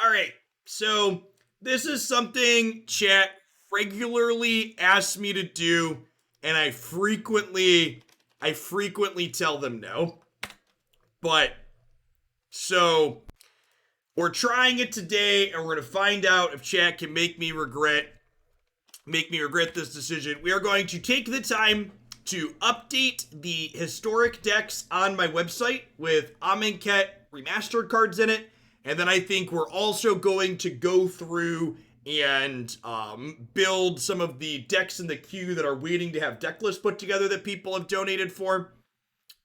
All right. So this is something chat regularly asks me to do, and I frequently tell them no. But so we're trying it today, and we're gonna find out if chat can make me regret this decision. We are going to take the time to update the historic decks on my website with Amonkhet remastered cards in it. And then I think we're also going to go through and build some of the decks in the queue that are waiting to have deck lists put together that people have donated for.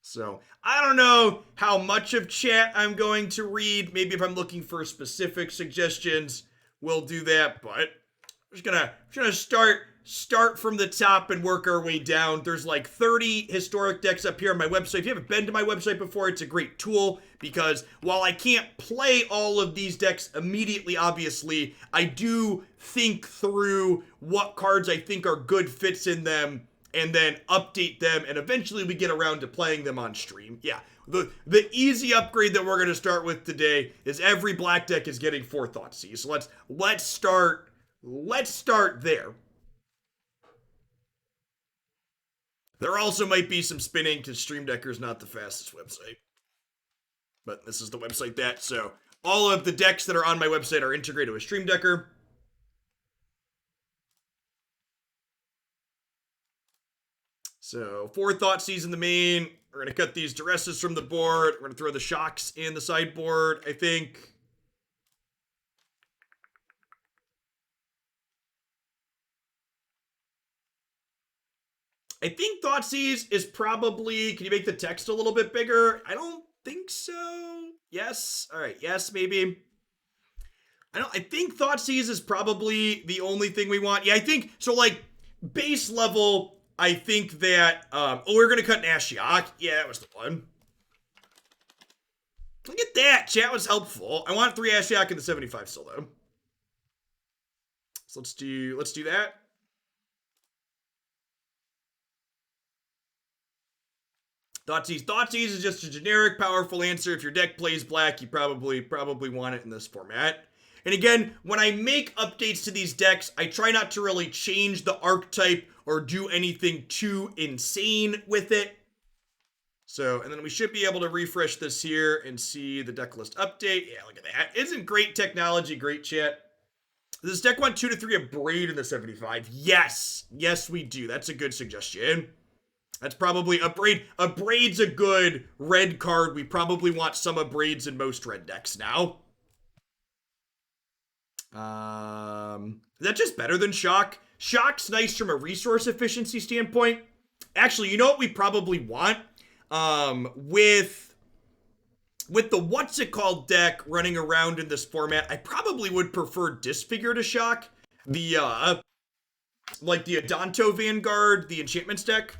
So I don't know how much of chat I'm going to read. Maybe if I'm looking for specific suggestions, we'll do that. But I'm just gonna start from the top and work our way down. There's like 30 historic decks up here on my website. If you haven't been to my website before, it's a great tool because while I can't play all of these decks immediately, obviously, I do think through what cards I think are good fits in them and then update them, and eventually we get around to playing them on stream. Yeah, the easy upgrade that we're going to start with today is every black deck is getting 4 Thoughtseize. So let's start there. There also might be some spinning because Stream Decker's not the fastest website. But this is the website so all of the decks that are on my website are integrated with Stream Decker. So 4 Thoughtseize in the main. We're going to cut these Duresses from the board. We're going to throw the Shocks in the sideboard, I think. I think Thoughtseize is probably... Can you make the text a little bit bigger? I don't think so. Yes. All right. Yes, maybe. I think Thoughtseize is probably the only thing we want. Yeah, I think... So, like, base level, I think that... we're going to cut an AHK. Yeah, that was the one. Look at that. Chat was helpful. I want 3 AHK in the 75 still, though. So let's do that. Thoughtseize is just a generic, powerful answer. If your deck plays black, you probably want it in this format. And again, when I make updates to these decks, I try not to really change the archetype or do anything too insane with it. So, and then we should be able to refresh this here and see the deck list update. Yeah, look at that. Isn't great technology, great chat. Does this deck want 2 to 3 of Braid in the 75? Yes. Yes, we do. That's a good suggestion. That's probably a Braid. A Braid's a good red card. We probably want some of Braids in most red decks now. Is that just better than Shock? Shock's nice from a resource efficiency standpoint. Actually, you know what we probably want? With the what's it called deck running around in this format, I probably would prefer Disfigure to Shock. Like the Adanto Vanguard, the enchantments deck.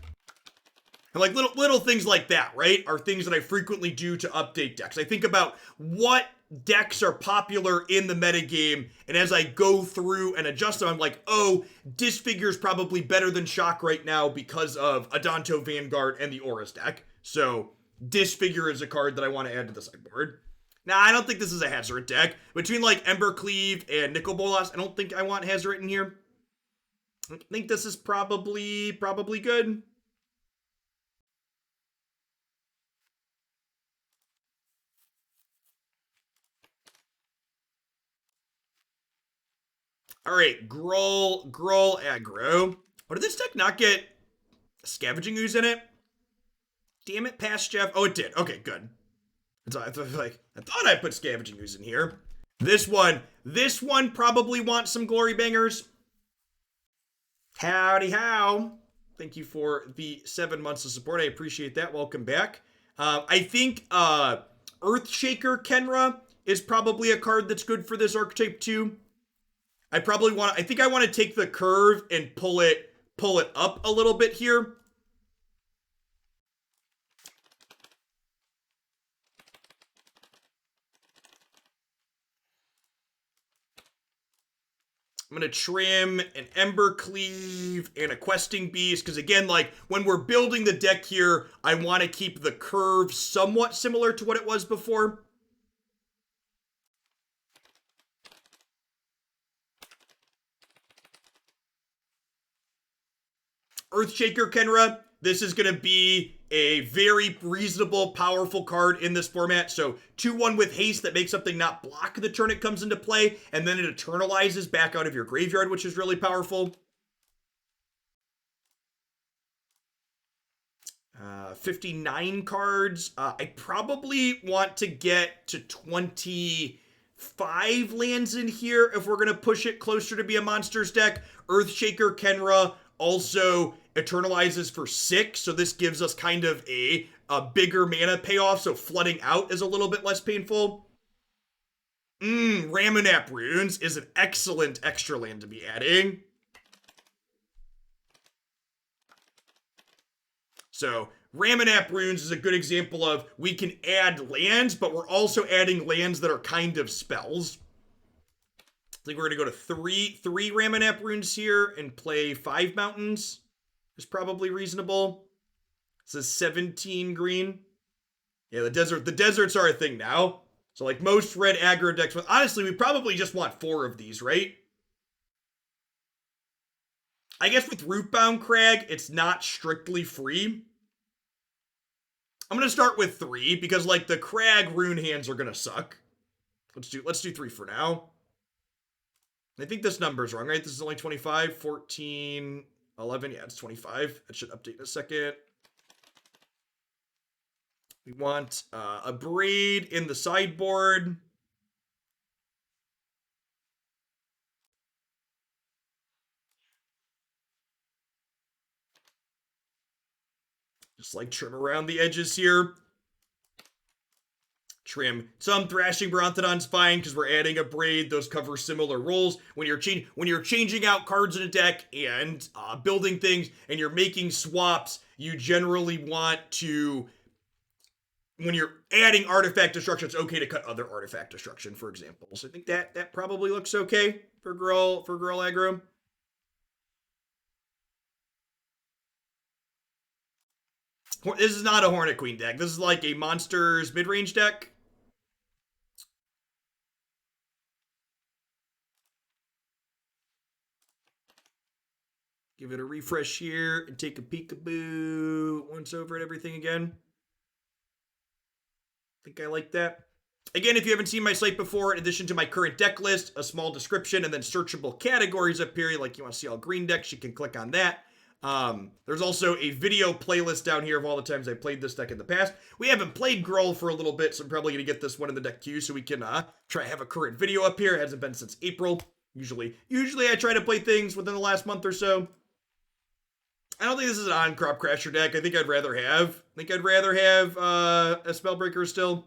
And like little things like that, right, are things that I frequently do to update decks. I think about what decks are popular in the metagame, and as I go through and adjust them, I'm like, oh, Disfigure's probably better than Shock right now because of Adanto Vanguard and the Auras deck. So Disfigure is a card that I want to add to the sideboard. Now, I don't think this is a Hazoret deck. Between like Embercleave and Nicol Bolas, I don't think I want Hazoret in here. I think this is probably good. All right, Gruul aggro. Oh, did this deck not get Scavenging Ooze in it? Damn it, past Jeff. Oh, it did. Okay, good. I thought I put Scavenging Ooze in here. This one probably wants some Glory Bangers. Howdy how. Thank you for the 7 months of support. I appreciate that. Welcome back. I think Earthshaker Kenra is probably a card that's good for this archetype too. I think I want to take the curve and pull it up a little bit here. I'm going to trim an Embercleave and a Questing Beast, because again, like, when we're building the deck here, I want to keep the curve somewhat similar to what it was before. Earthshaker Kenra, this is going to be a very reasonable, powerful card in this format. So 2-1 with haste that makes something not block the turn it comes into play, and then it eternalizes back out of your graveyard, which is really powerful. 59 cards. I probably want to get to 25 lands in here if we're going to push it closer to be a monsters deck. Earthshaker Kenra also eternalizes for 6, so this gives us kind of a bigger mana payoff, so flooding out is a little bit less painful. Ramunap Runes is an excellent extra land to be adding. So Ramunap Runes is a good example of we can add lands, but we're also adding lands that are kind of spells. I think we're going to go to three Ramunap Runes here and play 5 mountains. Is probably reasonable. This is 17 green. Yeah, the deserts are a thing now. So like most red aggro decks, honestly, we probably just want 4 of these, right? I guess with Rootbound Crag, it's not strictly free. I'm going to start with 3 because like the Crag rune hands are going to suck. Let's do 3 for now. I think this number's wrong, right? This is only 25, 14, 11. Yeah, it's 25. That should update in a second. We want a braid in the sideboard. Just like trim around the edges here. Trim. Some Thrashing Bronthodon's fine because we're adding a braid. Those cover similar roles. When you're changing out cards in a deck and building things and you're making swaps, you generally want to, when you're adding artifact destruction, it's okay to cut other artifact destruction, for example. So I think that probably looks okay for girl aggro. This is not a Hornet Queen deck. This is like a monsters mid-range deck. Give it a refresh here and take a peekaboo once over at everything again. I think I like that. Again, if you haven't seen my site before, in addition to my current deck list, a small description, and then searchable categories up here, like you want to see all green decks, you can click on that. There's also a video playlist down here of all the times I played this deck in the past. We haven't played Gruul for a little bit, so I'm probably going to get this one in the deck queue so we can try to have a current video up here. It hasn't been since April. Usually I try to play things within the last month or so. I don't think this is an on-crop crasher deck. I think I'd rather have a Spellbreaker still.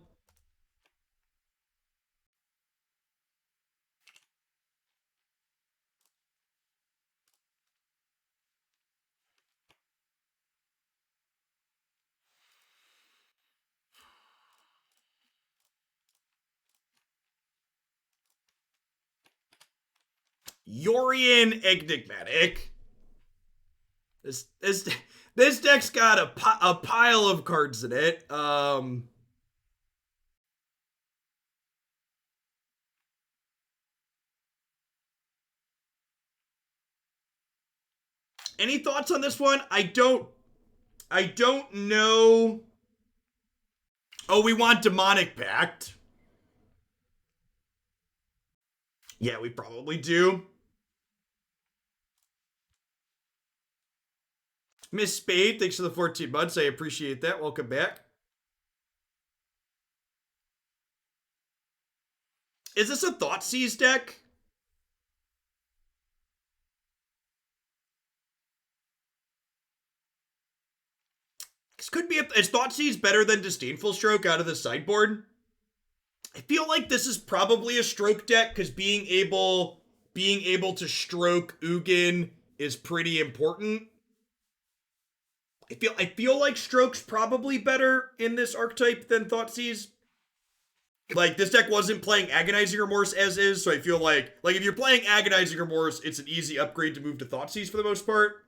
Yorion Enigmatic. This deck's got a pile of cards in it. Any thoughts on this one? I don't know. Oh, we want Demonic Pact. Yeah, we probably do. Miss Spade, thanks for the 14 months. I appreciate that. Welcome back. Is this a Thoughtseize deck? This could be is Thoughtseize better than Disdainful Stroke out of the sideboard? I feel like this is probably a stroke deck because being able to stroke Ugin is pretty important. I feel like Stroke's probably better in this archetype than Thoughtseize. Like, this deck wasn't playing Agonizing Remorse as is, so I feel like if you're playing Agonizing Remorse, it's an easy upgrade to move to Thoughtseize for the most part.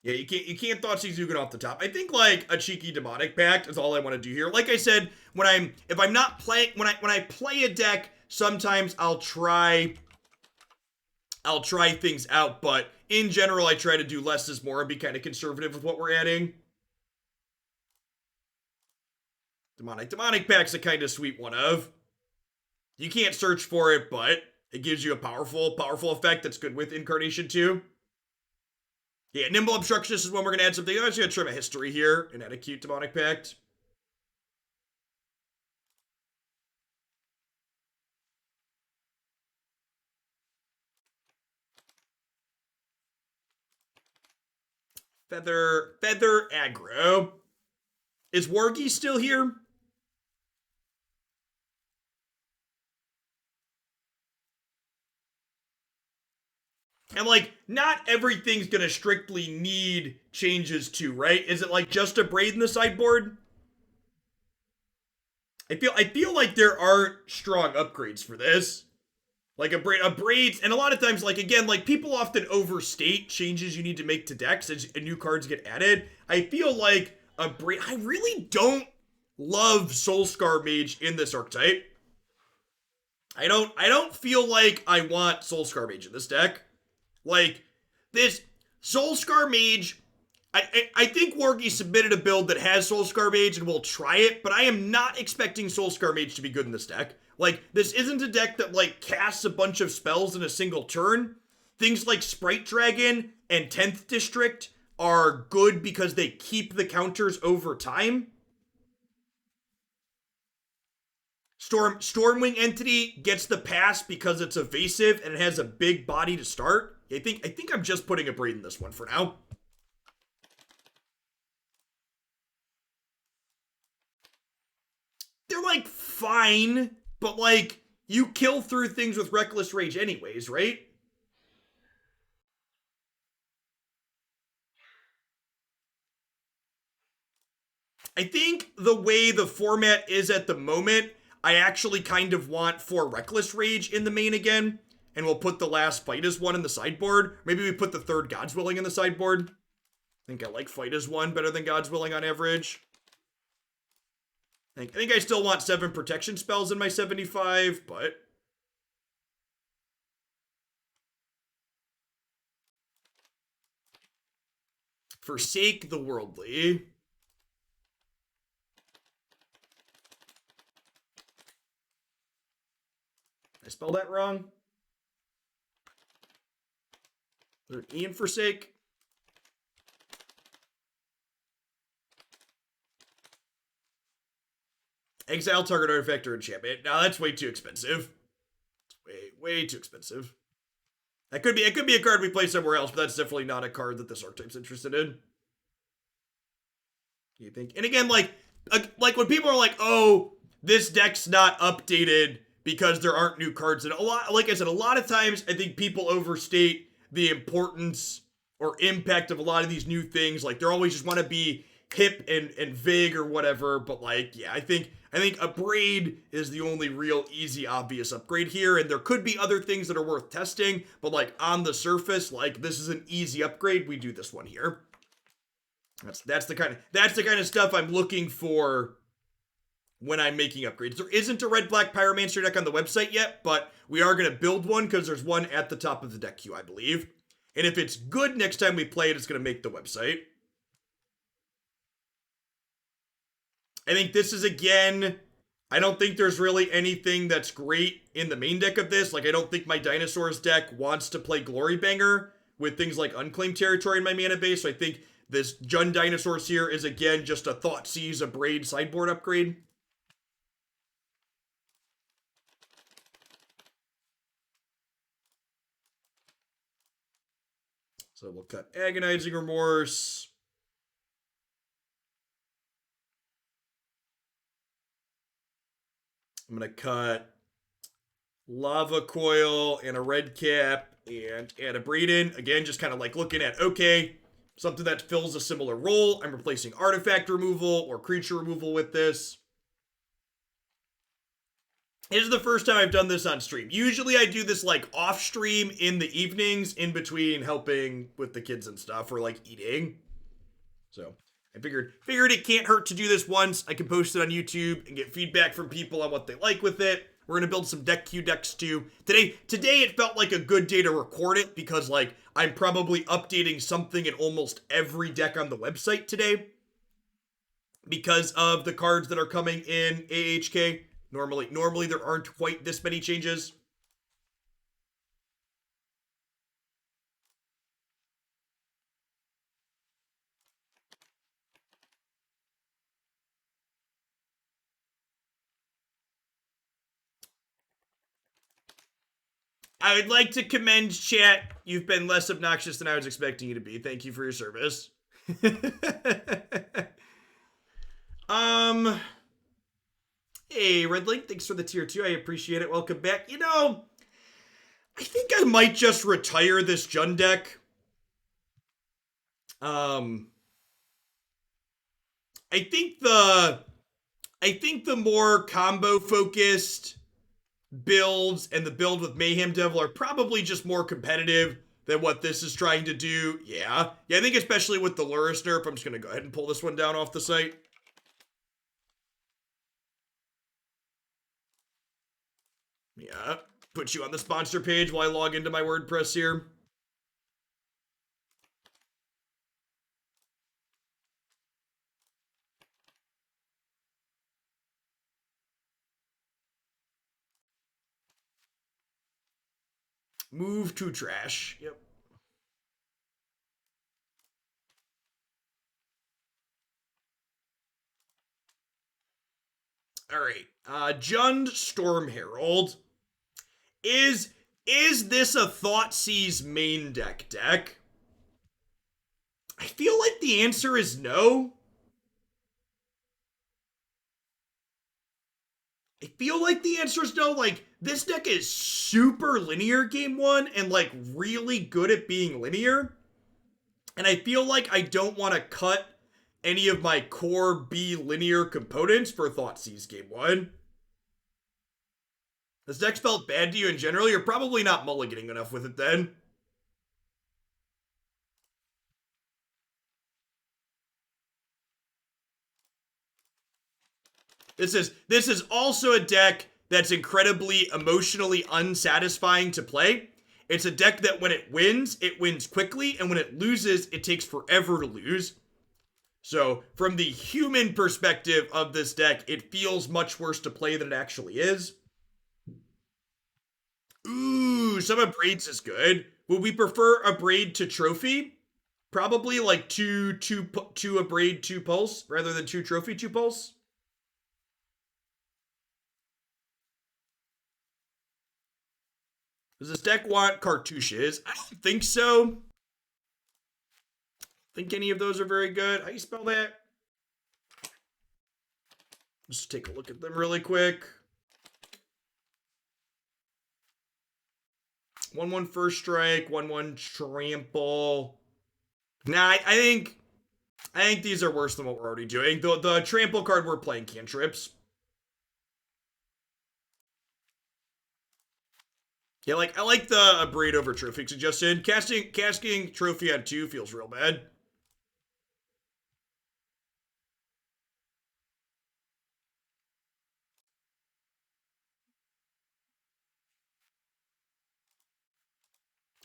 Yeah, you can't Thoughtseize Ugin off the top. I think like a cheeky Demonic Pact is all I want to do here. Like I said, when I play a deck, sometimes I'll try I'll try things out, but in general, I try to do less is more and be kind of conservative with what we're adding. Demonic Pack's a kind of sweet one of. You can't search for it, but it gives you a powerful effect that's good with Incarnation too. Yeah, Nimble Obstructionist is when we're going to add something. I'm just going to trim a history here and add a cute Demonic Pact. Feather aggro. Is Wargy still here? And like, not everything's gonna strictly need changes to, right? Is it like just a braid in the sideboard? I feel like there aren't strong upgrades for this. Like a braids, and a lot of times, like again, like people often overstate changes you need to make to decks as new cards get added. I feel like a braid. I really don't love Soulscar Mage in this archetype. I don't feel like I want Soulscar Mage in this deck. Like this Soulscar Mage. I think Wargy submitted a build that has Soulscar Mage and we'll try it, but I am not expecting Soulscar Mage to be good in this deck. Like, this isn't a deck that, like, casts a bunch of spells in a single turn. Things like Sprite Dragon and 10th District are good because they keep the counters over time. Stormwing Entity gets the pass because it's evasive and it has a big body to start. I think I'm just putting a braid in this one for now. They're, like, fine, but, like, you kill through things with Reckless Rage anyways, right? I think the way the format is at the moment, I actually kind of want 4 Reckless Rage in the main again, and we'll put the last Fight as 1 in the sideboard. Maybe we put the third God's Willing in the sideboard. I think I like Fight as 1 better than God's Willing on average. I think I still want 7 protection spells in my 75, but... Forsake the Worldly. I spelled that wrong? Is there an E in Forsake? Exile target artifact or enchantment. Now that's way too expensive. Way too expensive. It could be a card we play somewhere else, but that's definitely not a card that this archetype's interested in. You think? And again, like when people are like, "Oh, this deck's not updated because there aren't new cards," and like I said, a lot of times I think people overstate the importance or impact of a lot of these new things. Like, they always just want to be hip and vague or whatever. But like, yeah, I think a braid is the only real easy, obvious upgrade here. And there could be other things that are worth testing, but like on the surface, like this is an easy upgrade. We do this one here. That's the kind of stuff I'm looking for when I'm making upgrades. There isn't a red-black Pyromancer deck on the website yet, but we are going to build one because there's one at the top of the deck queue, I believe. And if it's good next time we play it, it's going to make the website. I think this is, again, I don't think there's really anything that's great in the main deck of this. Like, I don't think my Dinosaurs deck wants to play Glory Banger with things like Unclaimed Territory in my mana base. So I think this Jund Dinosaurs here is, again, just a Thoughtseize, a Braid sideboard upgrade. So we'll cut Agonizing Remorse. I'm going to cut Lava Coil and a Red Cap and add a Braid in. Again, just kind of like looking at, okay, something that fills a similar role. I'm replacing artifact removal or creature removal with this. This is the first time I've done this on stream. Usually I do this like off stream in the evenings in between helping with the kids and stuff or like eating. So I figured it can't hurt to do this once. I can post it on YouTube and get feedback from people on what they like with it. We're gonna build some deck Q decks too. Today it felt like a good day to record it because like I'm probably updating something in almost every deck on the website today because of the cards that are coming in AHK. Normally there aren't quite this many changes. I would like to commend chat. You've been less obnoxious than I was expecting you to be. Thank you for your service. um Hey, Red Link, thanks for the tier 2. I appreciate it. Welcome back. You know, I think I might just retire this Jund deck. Um I think the more combo focused builds and the build with Mayhem Devil are probably just more competitive than what this is trying to do. Yeah, I think especially with the Luris nerf, I'm just gonna go ahead and pull this one down off the site. Yeah, put you on the sponsor page while I log into my WordPress here. Move to trash. Yep. All right. Jund Storm Herald. Is this a Thoughtseize main deck? I feel like the answer is no. I feel like the answer is no. Like, this deck is super linear game one and, like, really good at being linear. And I feel like I don't want to cut any of my core B linear components for Thoughtseize game one. This deck felt bad to you in general. You're probably not mulliganing enough with it then. This is also a deck that's incredibly emotionally unsatisfying to play. It's a deck that when it wins quickly, and when it loses, it takes forever to lose. So, from the human perspective of this deck, it feels much worse to play than it actually is. Ooh, some Abrades is good. Would we prefer Abrade to Trophy? Probably like two Abrade, 2 Pulse, rather than 2 Trophy, 2 Pulse. Does this deck want cartouches? I don't think so. Think any of those are very good. How do you spell that? Let's take a look at them really quick. 1/1 first strike, 1/1 trample. Nah, I think these are worse than what we're already doing. The trample card we're playing cantrips. Yeah, like I like the Braid over Trophy suggested. Casting Trophy on 2 feels real bad.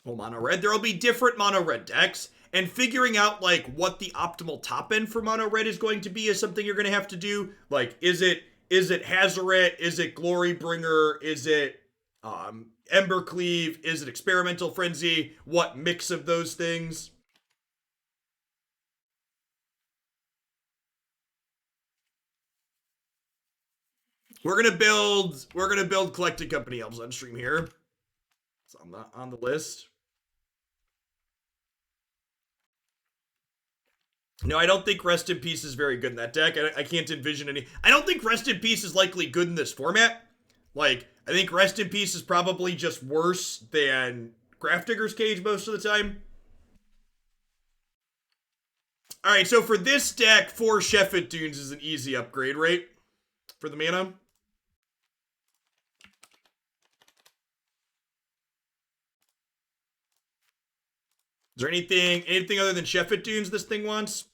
Well, mono red. There will be different mono red decks, and figuring out like what the optimal top end for mono red is going to be is something you're going to have to do. Like, is it Hazoret? Is it Glorybringer? Is it Embercleave? Is it Experimental Frenzy? What mix of those things? We're gonna build Collected Company Elves on stream here. It's on the list. No, I don't think Rest in Peace is very good in that deck. I can't envision any. I don't think Rest in Peace is likely good in this format. Like, I think Rest in Peace is probably just worse than Grafdigger's Cage most of the time. All right, so for this deck, 4 Sheffet Dunes is an easy upgrade, right? For the mana. Is there anything other than Sheffet Dunes this thing wants?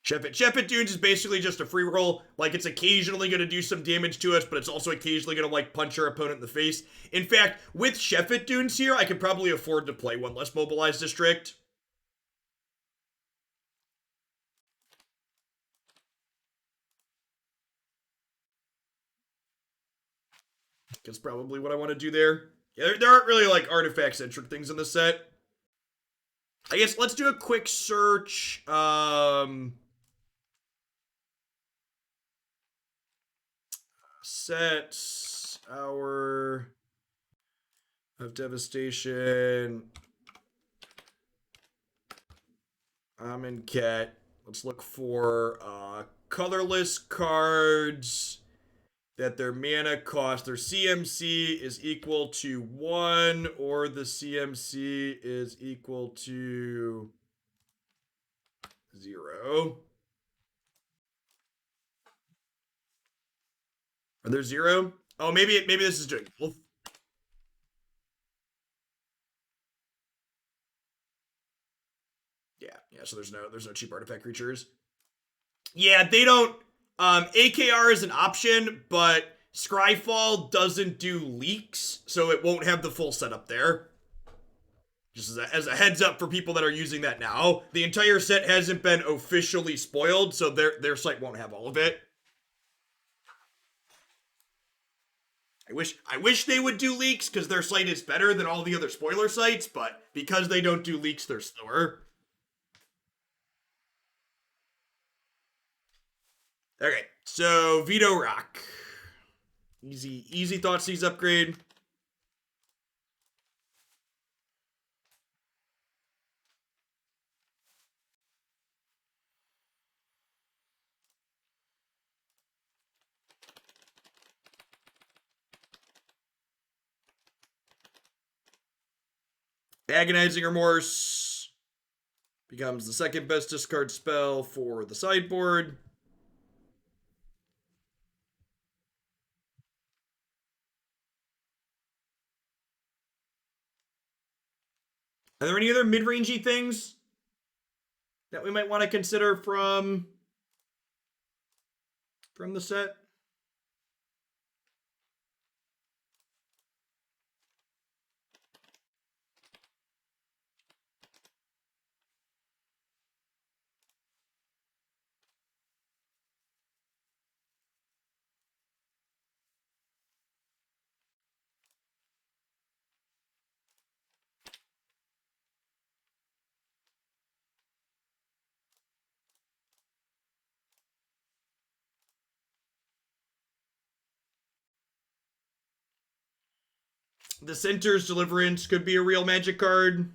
Shepherd Dunes is basically just a free roll. Like, it's occasionally going to do some damage to us, but it's also occasionally going to, like, punch our opponent in the face. In fact, with Shepherd Dunes here, I can probably afford to play one less Mobilized District. That's probably what I want to do there. Yeah, there aren't really, like, artifact-centric things in the set. I guess let's do a quick search. Sets Hour of Devastation. Amonkhet. Let's look for colorless cards that their mana cost, their CMC is equal to 1, or the CMC is equal to 0. Are there 0? Oh, maybe this is doing both. Yeah, so there's no cheap artifact creatures. Yeah, they don't AKR is an option, but Scryfall doesn't do leaks, so it won't have the full setup there. Just as a heads up for people that are using that now. The entire set hasn't been officially spoiled, so their site won't have all of it. I wish they would do leaks because their site is better than all the other spoiler sites, but because they don't do leaks, they're slower. Okay, so Veto Rock. Easy Thoughtseize upgrade. Agonizing Remorse becomes the second best discard spell for the sideboard. Are there any other mid-rangey things that we might want to consider from the set? The Center's Deliverance could be a real Magic card.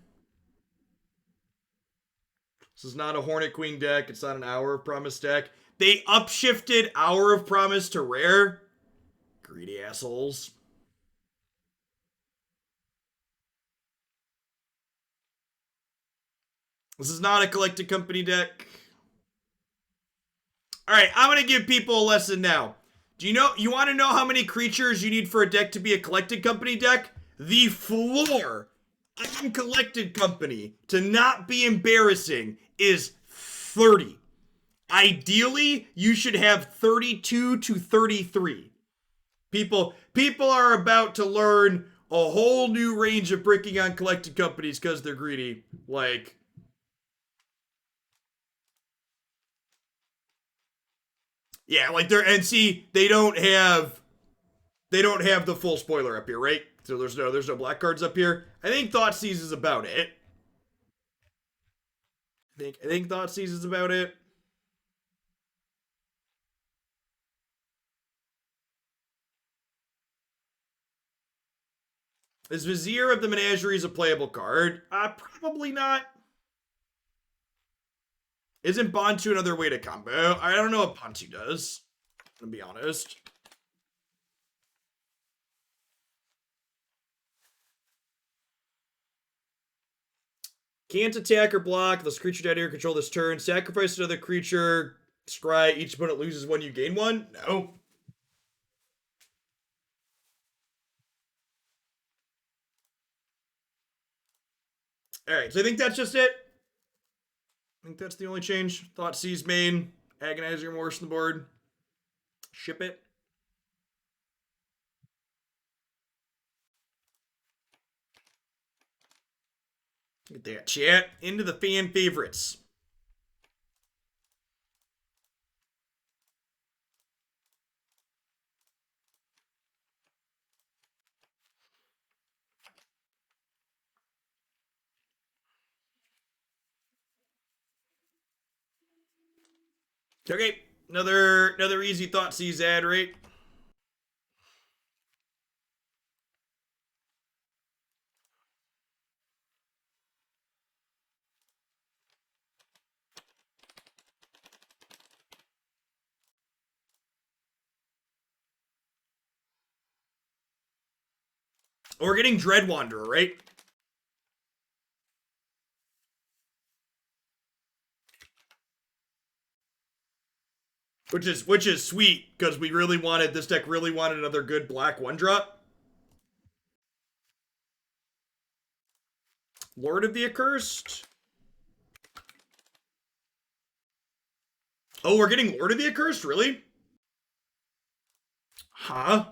This is not a Hornet Queen deck. It's not an Hour of Promise deck. They upshifted Hour of Promise to rare. Greedy assholes. This is not a Collected Company deck. Alright, I'm going to give people a lesson now. You want to know how many creatures you need for a deck to be a Collected Company deck? The floor on Collected Company, to not be embarrassing, is 30. Ideally, you should have 32 to 33. People are about to learn a whole new range of bricking on Collected Companies because they're greedy. Like, yeah, like they don't have the full spoiler up here, right? So there's no black cards up here. I think Thoughtseize is about it. I think Thoughtseize is about it. Is Vizier of the Menagerie a playable card? Probably not. Isn't Bantu another way to combo? I don't know what Bantu does, to be honest. Can't attack or block. This creature down here control this turn. Sacrifice another creature. Scry. Each opponent loses one, you gain one? No. Alright, so I think that's just it. I think that's the only change. Thoughtseize main, Agonizer Remorse on the board. Ship it. Look at that, chat. Into the fan favorites. Okay, another easy Thoughtseize ad, right? We're getting Dread Wanderer, right? Which is sweet because we really wanted this deck really wanted another good black one drop. Lord of the Accursed. Oh, we're getting Lord of the Accursed, really? Huh?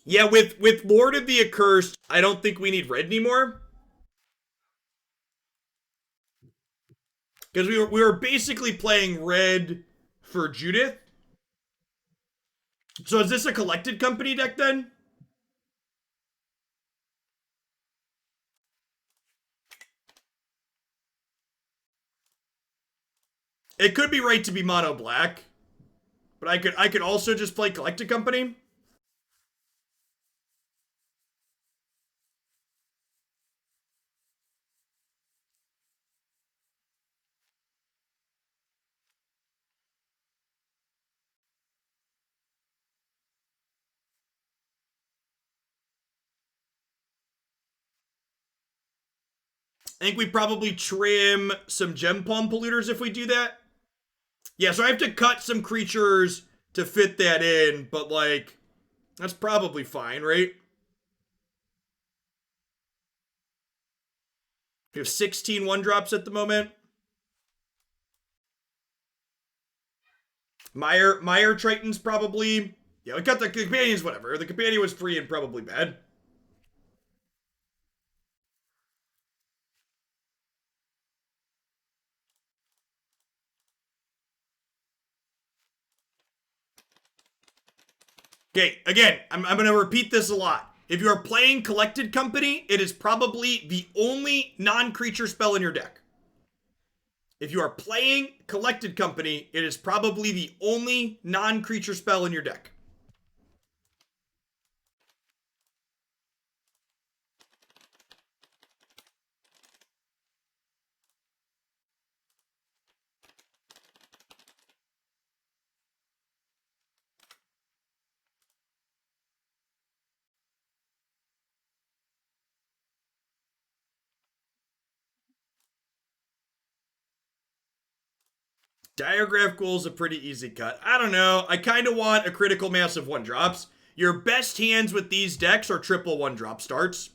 Yeah, with Lord of the Accursed, I don't think we need red anymore. Because we were basically playing red for Judith. So is this a collected company deck then? It could be right to be mono black, but I could also just play collected company. I think we probably trim some gem palm polluters if we do that. Yeah, so I have to cut some creatures to fit that in, but like that's probably fine, right? We have 16 one drops at the moment. Meyer Triton's probably. Yeah, we cut the companions, whatever. The companion was free and probably bad. Okay, again, I'm going to repeat this a lot. If you are playing Collected Company, it is probably the only non-creature spell in your deck. If you are playing Collected Company, it is probably the only non-creature spell in your deck. Diagraph Ghoul is a pretty easy cut. I don't know. I kind of want a critical mass of one drops. Your best hands with these decks are triple one drop starts.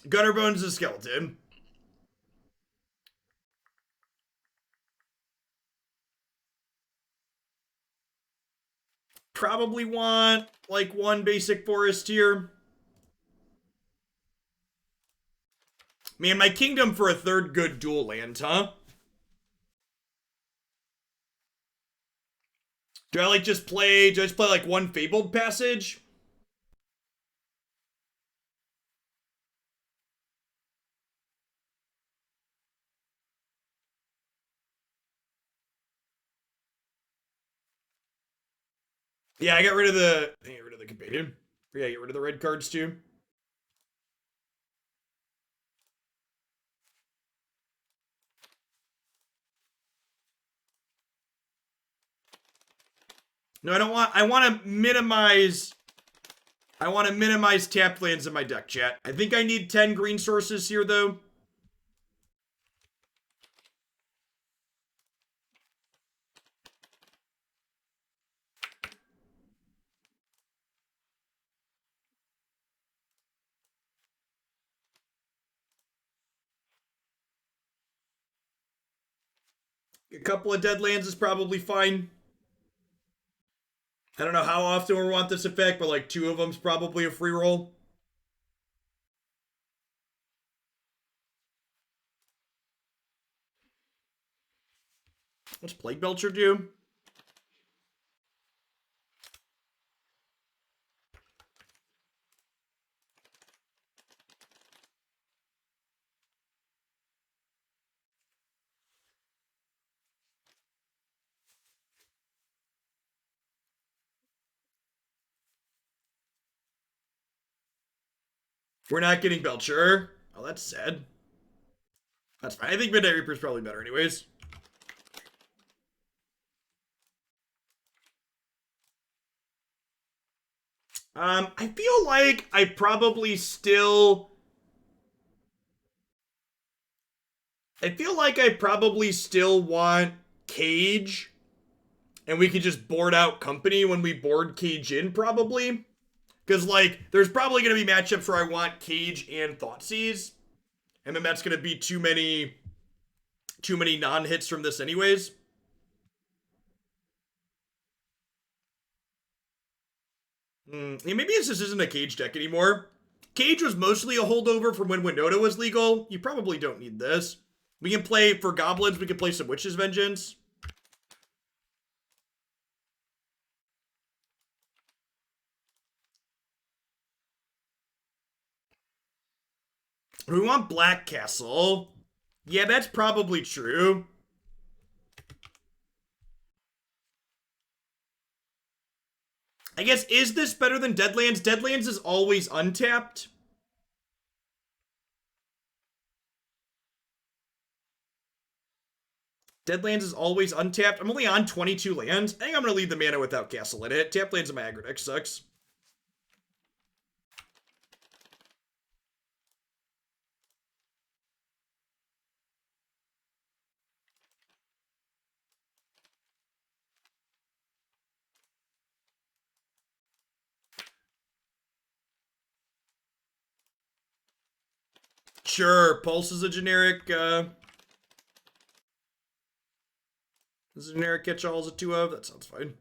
Gutterbones is a skeleton. Probably want like one basic forest here. Man, my kingdom for a third good dual land, huh? Do I like just play like one fabled passage? Yeah, I get rid of the companion. Yeah, get rid of the red cards too. No, I don't want. I want to minimize. I want to minimize tapped lands in my deck, chat. I think I need 10 green sources here, though. A couple of dead lands is probably fine. I don't know how often we want this effect, but like 2 of them's probably a free roll. What's Plague Belcher do? We're not getting Belcher. Oh, that's sad. That's fine. I think Midnight Reaper's probably better anyways. I feel like I probably still... I feel like I probably still want Cage. And we could just board out Company when we board Cage in, probably. Because, like, there's probably going to be matchups where I want Cage and Thoughtseize. And then that's going to be too many non-hits from this anyways. Yeah, maybe this just isn't a Cage deck anymore. Cage was mostly a holdover from when Winota was legal. You probably don't need this. We can play, for Goblins, we can play some Witch's Vengeance. We want Black Castle. Yeah, that's probably true. I guess, is this better than Deadlands? Deadlands is always untapped. Deadlands is always untapped. I'm only on 22 lands. I think I'm going to leave the mana without castle in it. Tap lands in my aggro deck sucks. Sure, Pulse is a generic, this is a generic catch-all as a 2 of. That sounds fine.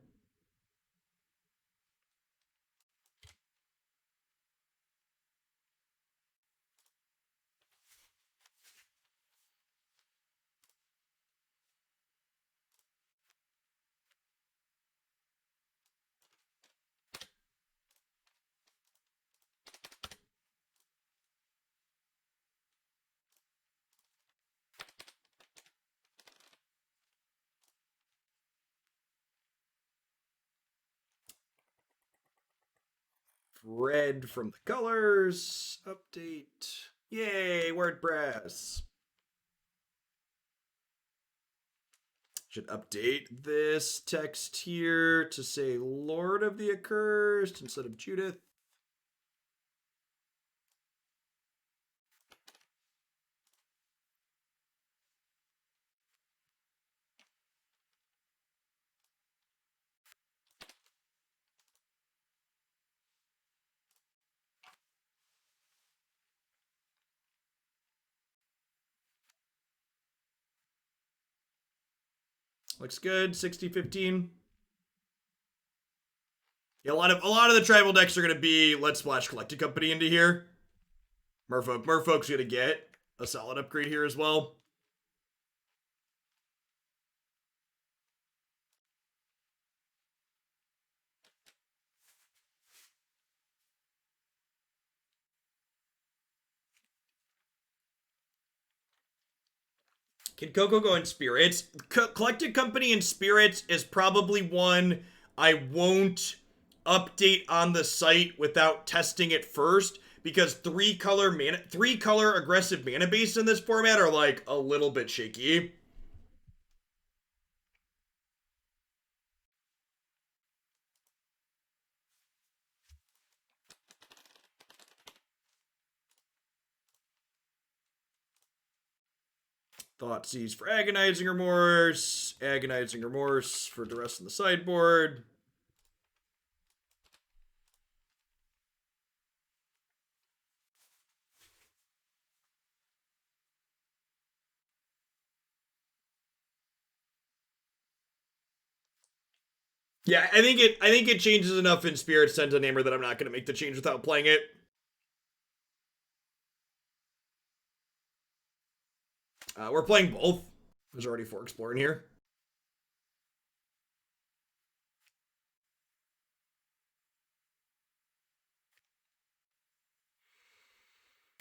Red from the colors. Update. Yay, WordPress. Should update this text here to say Lord of the Accursed instead of Judith. Looks good. 60-15. Yeah, a lot of the tribal decks are gonna be let's splash Collected Company into here. Merfolk's gonna get a solid upgrade here as well. Can Coco go in Spirits? Collected Company in Spirits is probably one I won't update on the site without testing it first, because three color aggressive mana base in this format are like a little bit shaky. Thoughtseize for Agonizing Remorse. Agonizing Remorse for Duress on the sideboard. Yeah, I think it changes enough in Spirit Sentinammer that I'm not going to make the change without playing it. We're playing both. There's already 4 exploring here.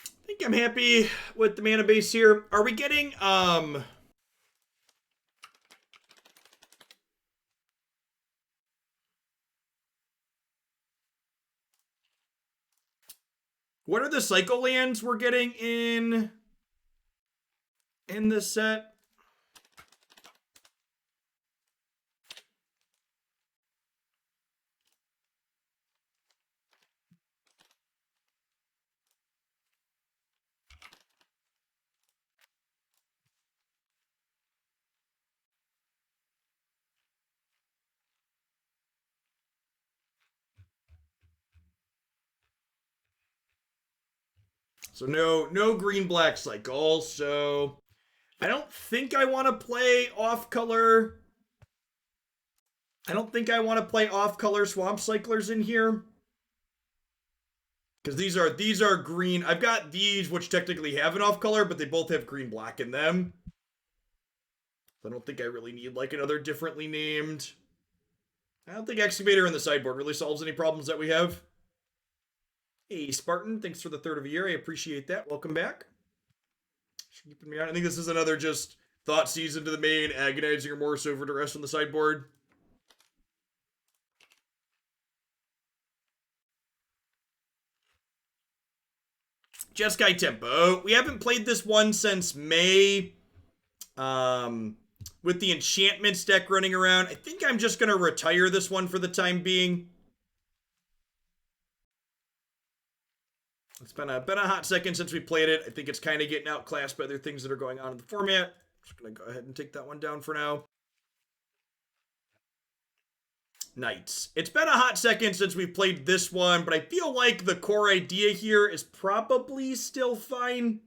I think I'm happy with the mana base here. Are we getting what are the cycle lands we're getting in this set? So no green black cycle. So I don't think I want to play off color. I don't think I want to play off color swamp cyclers in here. Because these are green. I've got these which technically have an off color, but they both have green black in them. So I don't think I really need like another differently named. I don't think Excavator in the sideboard really solves any problems that we have. Hey, Spartan, thanks for the third of a year. I appreciate that. Welcome back. Keeping me on. I think this is another just Thoughtseize into the main, Agonizing Remorse over to rest on the sideboard. Jeskai Tempo. We haven't played this one since May. With the enchantments deck running around, I think I'm just going to retire this one for the time being. It's been a hot second since we played it. I think it's kind of getting outclassed by other things that are going on in the format. Just going to go ahead and take that one down for now. Knights. It's been a hot second since we've played this one, but I feel like the core idea here is probably still fine.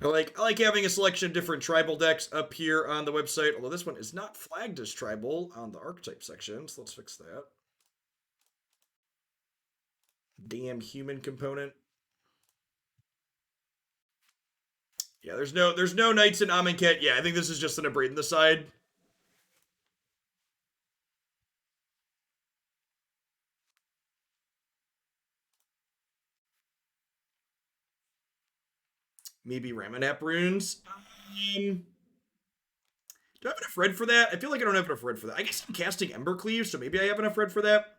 I like having a selection of different tribal decks up here on the website, although this one is not flagged as tribal on the archetype section, so let's fix that. Damn human component. Yeah, there's no knights in Amonkhet. Yeah, I think this is just an Abrade in the side. Maybe Ramanap runes. Do I have enough red for that? I feel like I don't have enough red for that. I guess I'm casting Embercleave, so maybe I have enough red for that.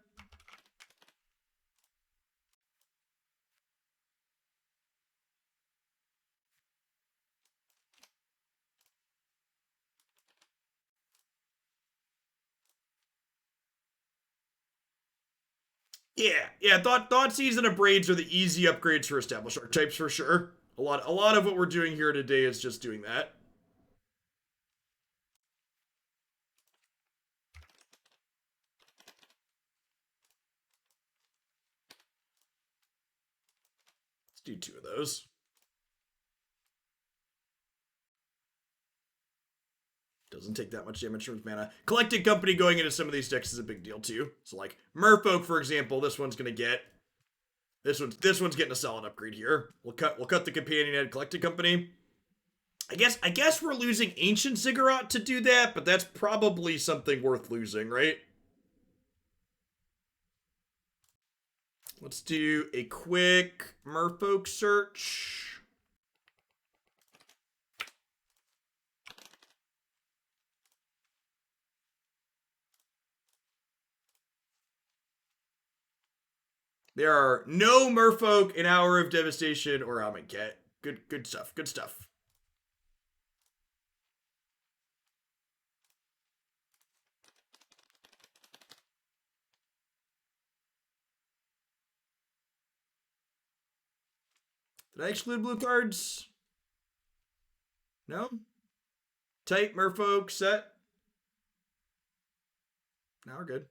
Yeah. Thoughtseize and Abrades are the easy upgrades for established archetypes for sure. A lot of what we're doing here today is just doing that. Let's do 2 of those. Doesn't take that much damage from mana. Collected Company going into some of these decks is a big deal too. So like Merfolk, for example, this one's gonna get this one's getting a solid upgrade here. We'll cut the companion and Collected Company. I guess we're losing Ancient Ziggurat to do that, but that's probably something worth losing, right? Let's do a quick Merfolk search. There are no Merfolk in Hour of Devastation or Amonkhet. Good stuff. Good stuff. Did I exclude blue cards? No? Tight, merfolk, set. Now we're good.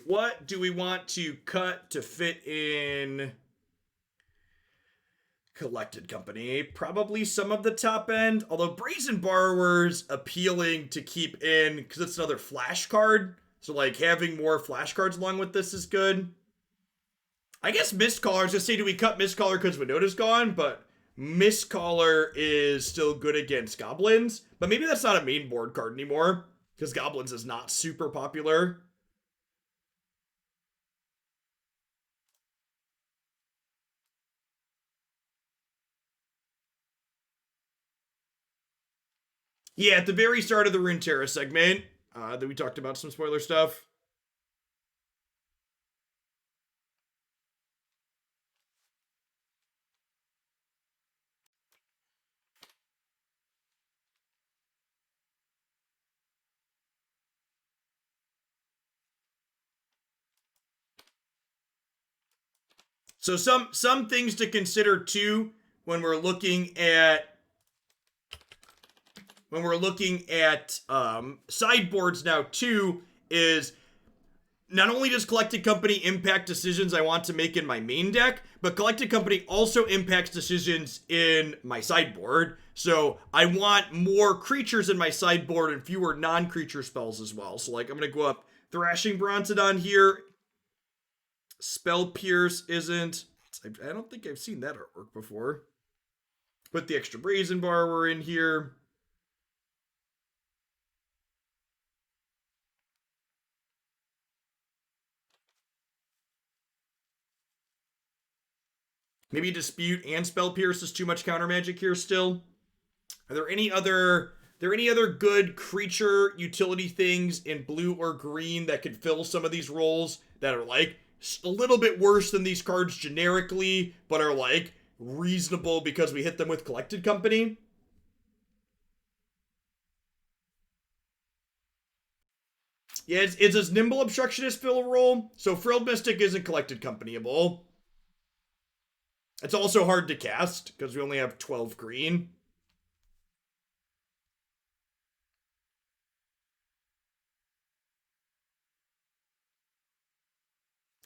What do we want to cut to fit in collected company? Probably some of the top end, although Brazen Borrower's appealing to keep in because it's another flash card. So like having more flash cards along with this is good. I guess Mistcaller, I was gonna say, do we cut Mistcaller because Winota's gone? But Mistcaller is still good against Goblins. But maybe that's not a main board card anymore because Goblins is not super popular. Yeah, at the very start of the Runeterra segment, that we talked about some spoiler stuff. So some things to consider too when we're looking at sideboards now too is not only does Collected Company impact decisions I want to make in my main deck, but Collected Company also impacts decisions in my sideboard. So I want more creatures in my sideboard and fewer non-creature spells as well. So like I'm gonna go up Thrashing Brontodon here. Spell Pierce isn't. I don't think I've seen that artwork before. Put the extra Brazen Borrower in here. Maybe Dispute and Spell Pierce is too much counter magic here still. Are there any other good creature utility things in blue or green that could fill some of these roles that are like a little bit worse than these cards generically, but are like reasonable because we hit them with Collected Company? Yeah, it's this Nimble Obstructionist fill role, so Frilled Mystic isn't Collected Companyable. It's also hard to cast because we only have 12 green.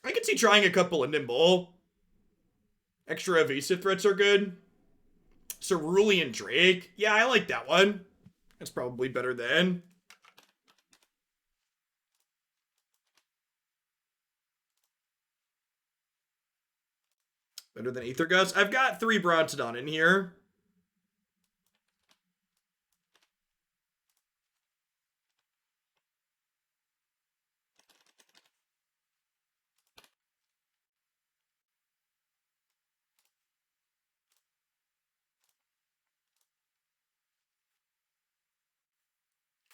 I could see trying a couple of Nimble. Extra evasive threats are good. Cerulean Drake. Yeah, I like that one. That's probably better than. Better than Aether Gust. I've got 3 Brontodon in here.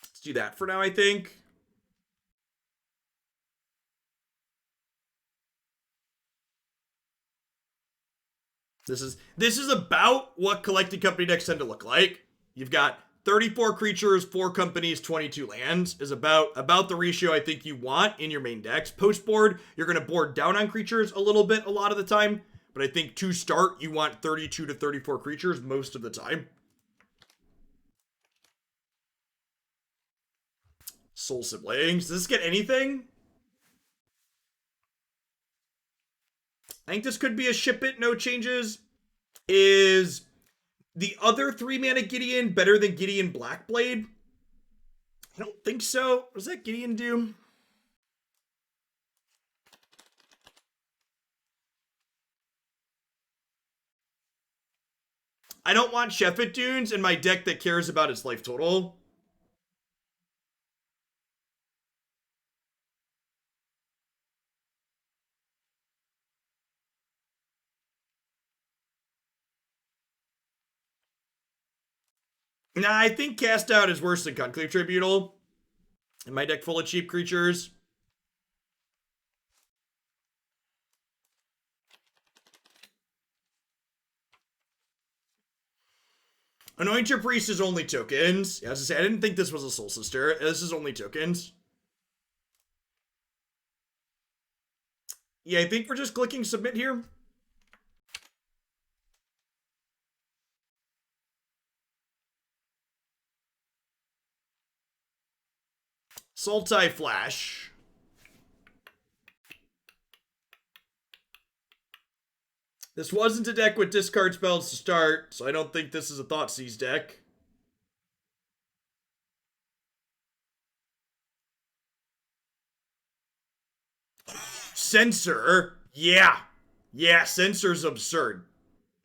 Let's do that for now, I think. This is about what Collected Company decks tend to look like. You've got 34 creatures, 4 companies, 22 lands is about the ratio I think you want in your main decks. Post board, you're going to board down on creatures a little bit a lot of the time, but I think to start you want 32 to 34 creatures most of the time. Soul Siblings. Does this get anything? I think this could be a ship it, no changes. Is the other 3-mana Gideon better than Gideon Blackblade? I don't think so. What does that Gideon do? I don't want Sheffet Dunes in my deck that cares about its life total. Nah, I think Cast Out is worse than Conclave Tribunal. In my deck full of cheap creatures. Anoint Your Priest is only tokens. Yeah, as I say, I didn't think this was a Soul Sister. This is only tokens. Yeah, I think we're just clicking submit here. Sultai Flash. This wasn't a deck with discard spells to start, so I don't think this is a Thoughtseize deck. Censor? Yeah. Yeah, Censor's absurd.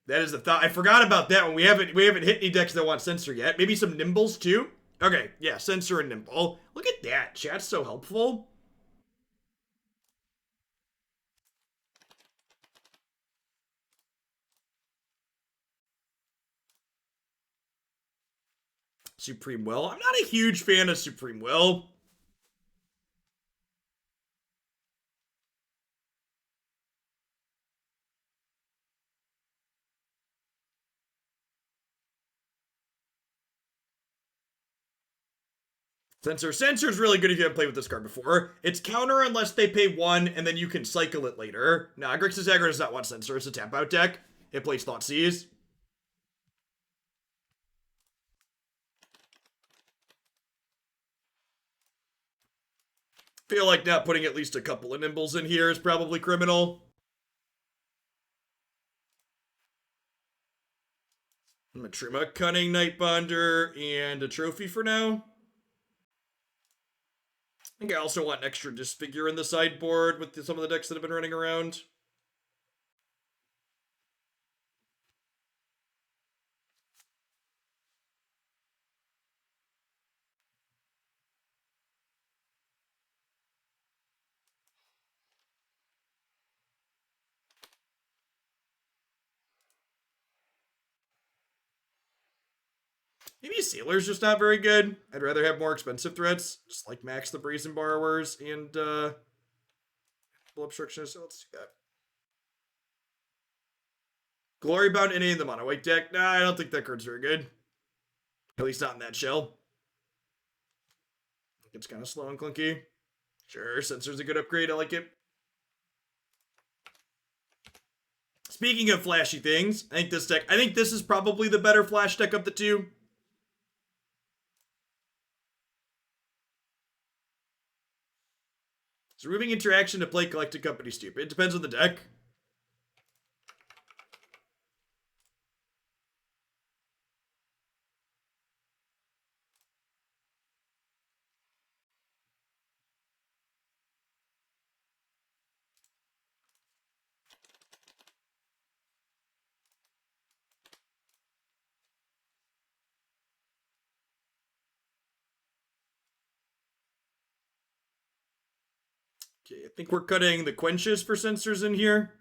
That is the thought. I forgot about that one. We haven't hit any decks that want Censor yet. Maybe some Nimbles too? Okay, yeah, Censor and Nimble. Look at that. Chat's so helpful. Supreme Will. I'm not a huge fan of Supreme Will. Censor's really good if you haven't played with this card before. It's counter unless they pay 1, and then you can cycle it later. Nah, Grixis Aggro does not want Censor. It's a tap out deck. It plays Thoughtseize. Feel like not putting at least a couple of Nimbles in here is probably criminal. I'm gonna trim a Cunning Nightbonder and a trophy for now. I think I also want an extra Disfigure in the sideboard with some of the decks that have been running around. Maybe Sealer's just not very good. I'd rather have more expensive threats, just like Max the Brazen Borrowers and Blood Obstructionist. So let's do that. Glory Bound any in the mono white deck? Nah, I don't think that card's very good. At least not in that shell. It's kind of slow and clunky. Sure, Censor's a good upgrade. I like it. Speaking of flashy things, I think this is probably the better flash deck of the two. Is removing interaction to play Collected Company stupid? It depends on the deck. Okay, I think we're cutting the quenches for Censors in here.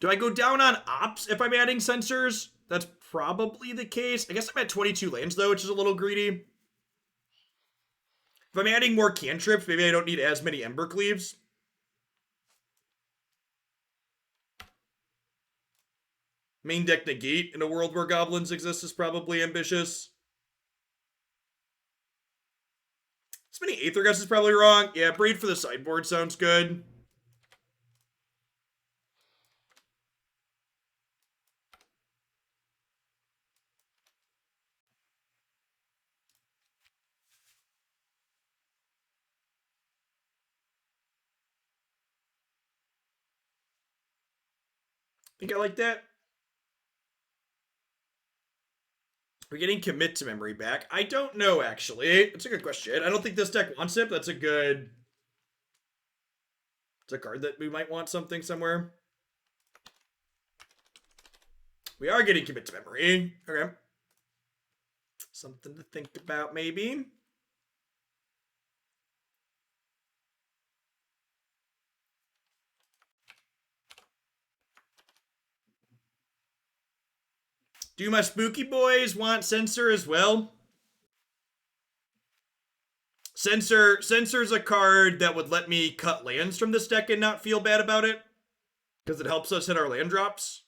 Do I go down on ops if I'm adding Censors? That's probably the case. I guess I'm at 22 lands though, which is a little greedy. If I'm adding more cantrips, maybe I don't need as many Embercleaves. Main deck negate in a world where goblins exist is probably ambitious. Spinning Aether Gust is probably wrong. Yeah, Braid for the sideboard sounds good. Think I like that. We're getting Commit to Memory back. I don't know, actually. It's a good question. I don't think this deck wants it, but that's a good... It's a card that we might want something somewhere. We are getting Commit to Memory. Okay. Something to think about, maybe. Do my spooky boys want censor as well? Censor's a card that would let me cut lands from this deck and not feel bad about it. Because it helps us hit our land drops.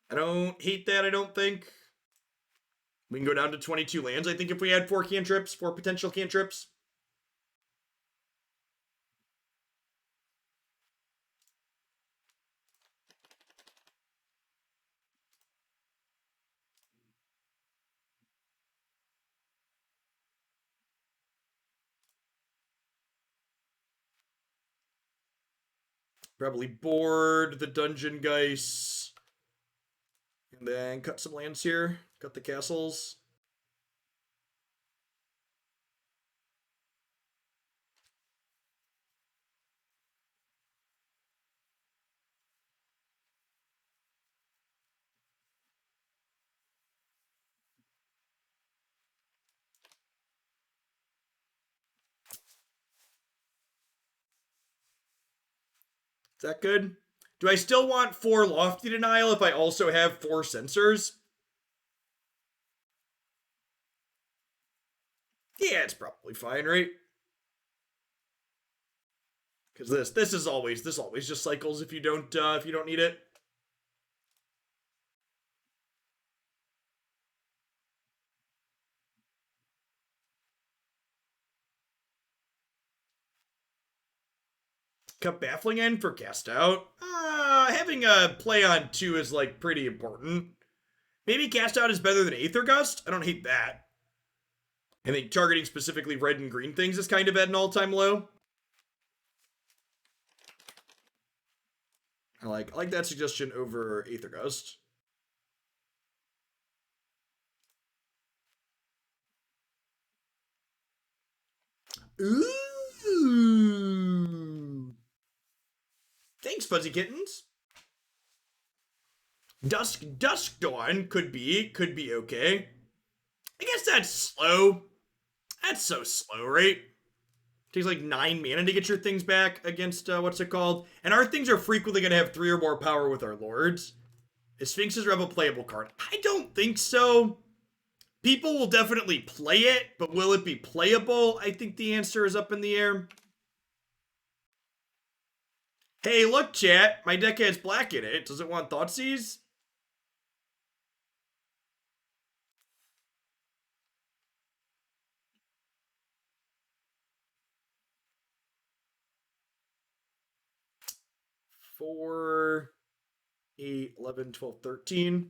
I don't hate that, I don't think. We can go down to 22 lands, I think, if we had 4 cantrips, 4 potential cantrips. Probably board the Dungeon Geist. And then cut some lands here. Cut the castles. Is that good? Do I still want 4 Lofty Denial if I also have 4 Censors? Yeah, it's probably fine, right? Because this always just cycles if you don't need it. Cut Baffling End for cast out. Having a play on 2 is like pretty important. Maybe cast out is better than Aether Gust. I don't hate that. I think targeting specifically red and green things is kind of at an all-time low. I like that suggestion over Aether Gust. Ooh. Thanks, Fuzzy Kittens. Dusk Dawn could be okay. I guess that's slow. That's so slow, right? Takes like 9 mana to get your things back against what's it called? And our things are frequently going to have 3 or more power with our lords. Is Sphinx's Rev a playable card? I don't think so. People will definitely play it, but will it be playable? I think the answer is up in the air. Hey, look, chat. My deck has black in it. Does it want Thoughtseize? Four, 8, 11, 12, 13.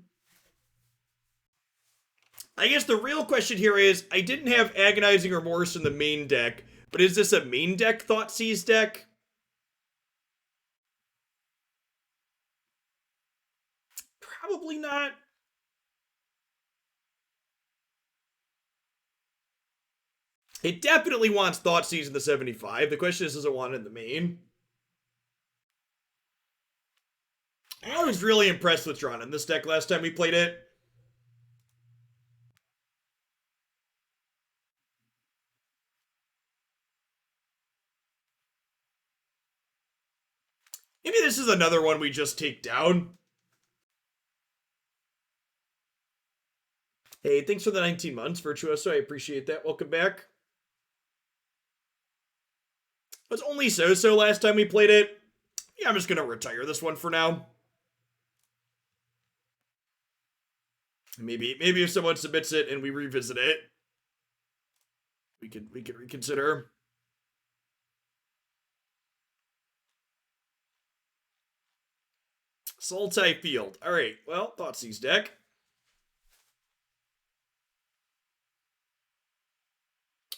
I guess the real question here is, I didn't have Agonizing Remorse in the main deck, but is this a main deck Thoughtseize deck? Probably not. It definitely wants Thoughtseize in the 75. The question is, does it want it in the main? I was really impressed with Tron in this deck last time we played it. Maybe this is another one we just take down. Hey, thanks for the 19 months, Virtuoso. I appreciate that. Welcome back. It was only so-so last time we played it. Yeah, I'm just going to retire this one for now. Maybe if someone submits it and we revisit it, we could reconsider. Sultai Field. All right. Well, Thoughtseize deck.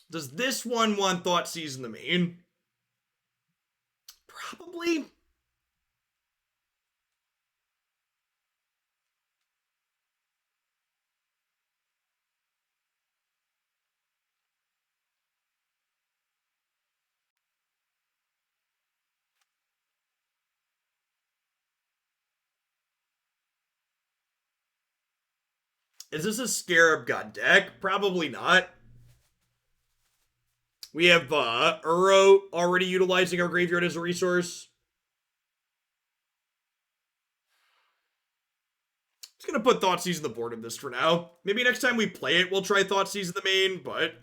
Does this one want Thoughtseize in the main? Probably. Is this a Scarab God deck? Probably not. We have Uro already utilizing our graveyard as a resource. Just gonna put Thoughtseize in the boredom this for now. Maybe next time we play it, we'll try Thoughtseize in the main, but...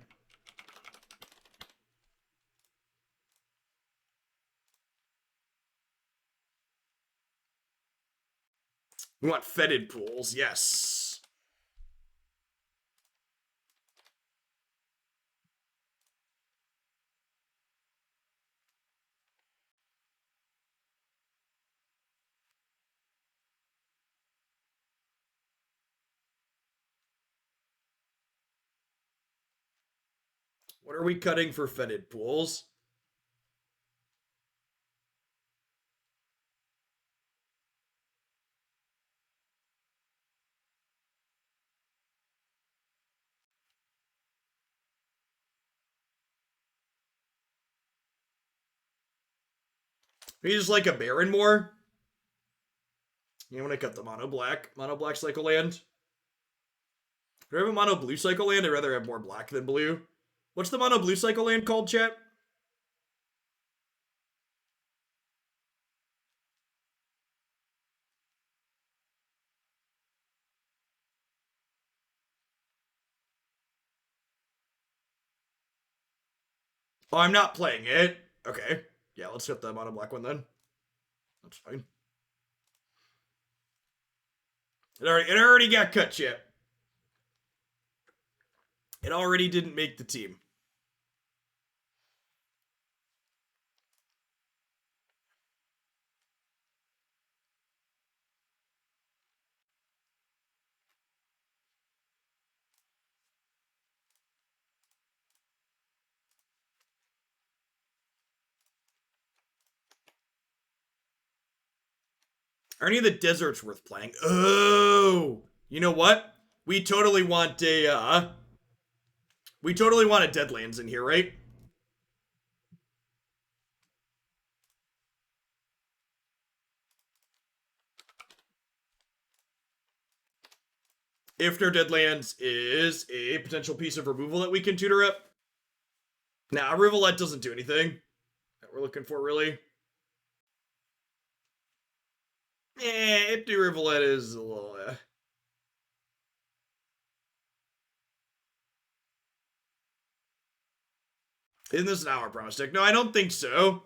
We want fetid pools, yes. What are we cutting for fetid pools? We just like a Baron more. You want to cut the mono black cycle land. Do I have a mono blue cycle land? I'd rather have more black than blue. What's the mono blue cycle land called, chat? Oh, I'm not playing it. Okay. Yeah, let's hit the mono black one then. That's fine. It already got cut, chat. It already didn't make the team. Are any of the deserts worth playing? Oh, you know what? We totally want a Deadlands in here, right? If their Deadlands is a potential piece of removal that we can tutor up. Nah, Rivulet doesn't do anything that we're looking for, really. Empty Rivulet is a little, Isn't this an Hour of Promise deck? No, I don't think so.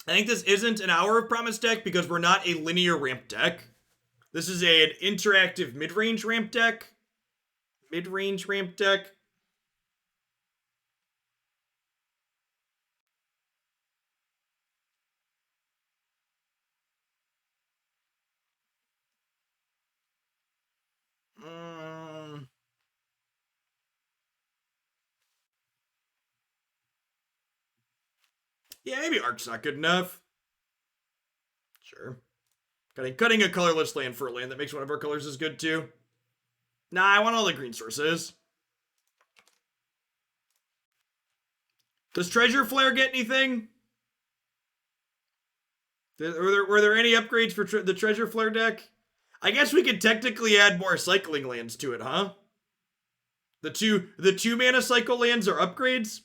I think this isn't an Hour of Promise deck because we're not a linear ramp deck. This is an interactive mid-range ramp deck. Mid-range ramp deck. Yeah, maybe Arc's not good enough. Sure. Cutting a colorless land for a land that makes one of our colors is good too. Nah, I want all the green sources. Does Treasure Flare get anything? Were there any upgrades for the Treasure Flare deck? I guess we could technically add more cycling lands to it, huh? The two mana cycle lands are upgrades?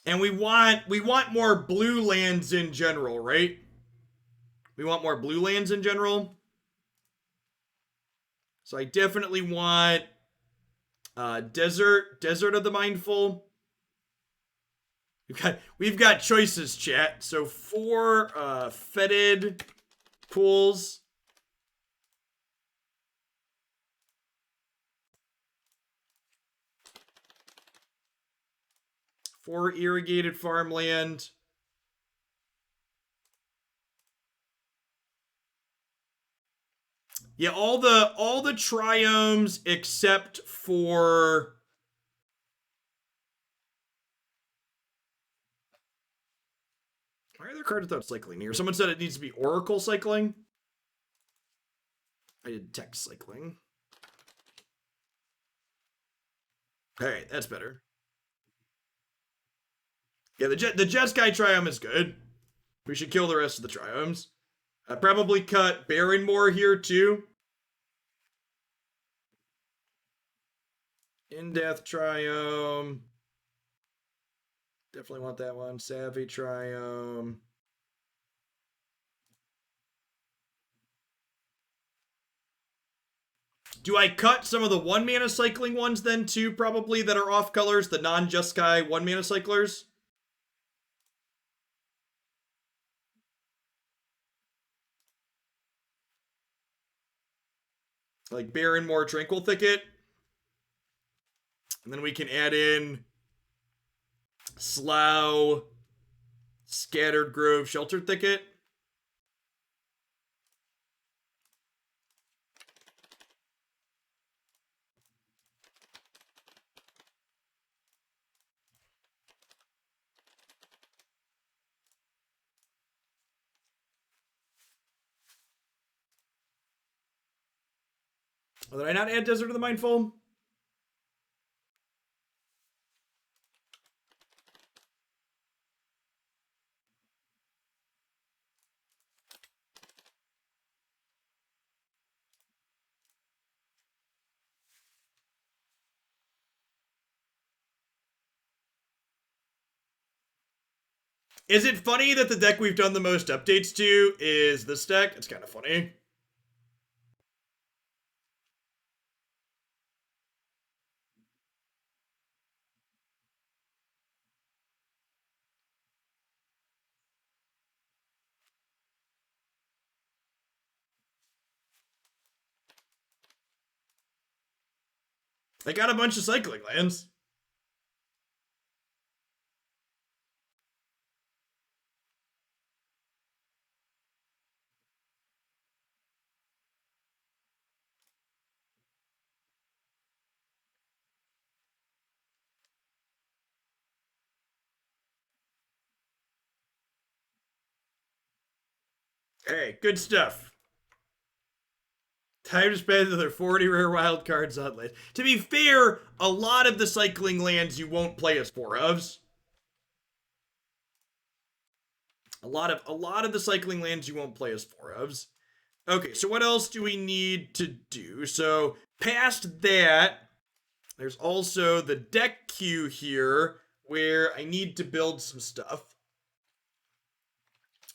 And we want more blue lands in general, right? We want more blue lands in general. So I definitely want Desert of the Mindful. We've got choices, chat. So 4 fetid pools. 4 irrigated farmland. Yeah, all the triomes except for why are there cards without cycling here? Someone said it needs to be oracle cycling. I did text cycling. Alright, that's better. Yeah, the Jeskai triome is good. We should kill the rest of the triomes. Probably cut Barrenmore here too. In Death triome. Definitely want that one. Savvy triome. Do I cut some of the 1-mana cycling ones then too, probably, that are off colors? The non-Jeskai 1-mana cyclers? Like Barrenmore Tranquil Thicket. And then we can add in Slough, Scattered Grove, Sheltered Thicket. Oh, did I not add Desert of the Mindful? Is it funny that the deck we've done the most updates to is this deck? It's kind of funny. I got a bunch of cycling lands. Hey, good stuff. Time to spend another 40 rare wild cards on land. To be fair, a lot of the cycling lands you won't play as 4-ofs. A lot of the cycling lands you won't play as 4-ofs. Okay, so what else do we need to do? So past that, there's also the deck queue here where I need to build some stuff.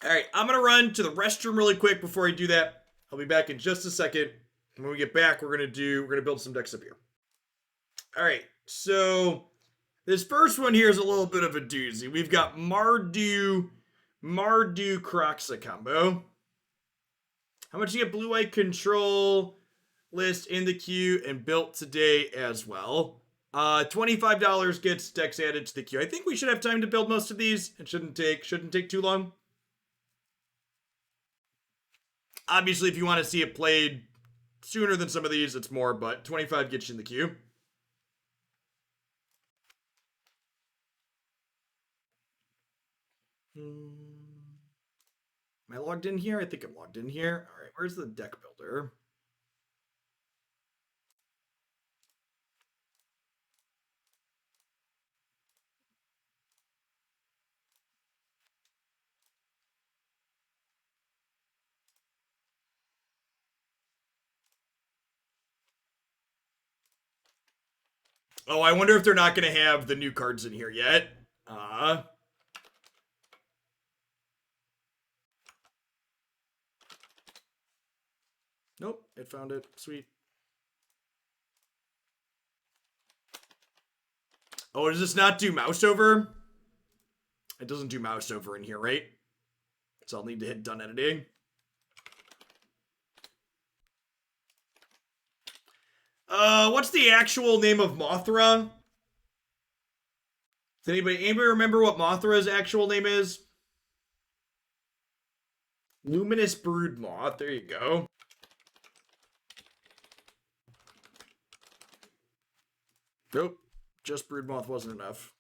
All right, I'm gonna run to the restroom really quick before I do that. I'll be back in just a second. And when we get back, we're gonna build some decks up here. All right, so this first one here is a little bit of a doozy. We've got Mardu Croxa combo. How much do you get blue-white control list in the queue and built today as well? $25 gets decks added to the queue. I think we should have time to build most of these. It shouldn't take too long. Obviously, if you want to see it played sooner than some of these, it's more, but 25 gets you in the queue. Am I logged in here? I think I'm logged in here. All right, where's the deck builder? Oh, I wonder if they're not going to have the new cards in here yet. Nope, it found it. Sweet. Oh, does this not do mouse over? It doesn't do mouse over in here, right? So I'll need to hit done editing. What's the actual name of Mothra? Does anybody remember what Mothra's actual name is? Luminous Brood Moth. There you go. Nope. Just Brood Moth wasn't enough.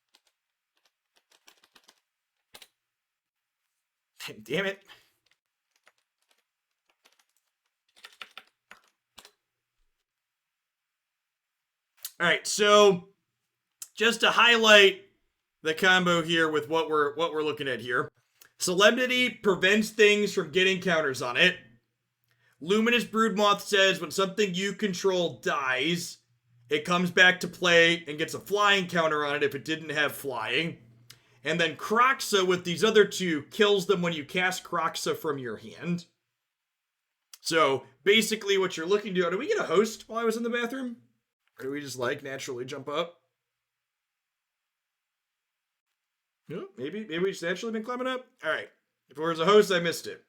Damn it. All right, so just to highlight the combo here with what we're looking at here. Solemnity prevents things from getting counters on it. Luminous Broodmoth says when something you control dies, it comes back to play and gets a flying counter on it if it didn't have flying. And then Kroxa with these other two kills them when you cast Kroxa from your hand. So basically what you're looking to do, did we get a host while I was in the bathroom? Or do we just like naturally jump up? No, maybe we just naturally been climbing up. All right. If it was a host, I missed it.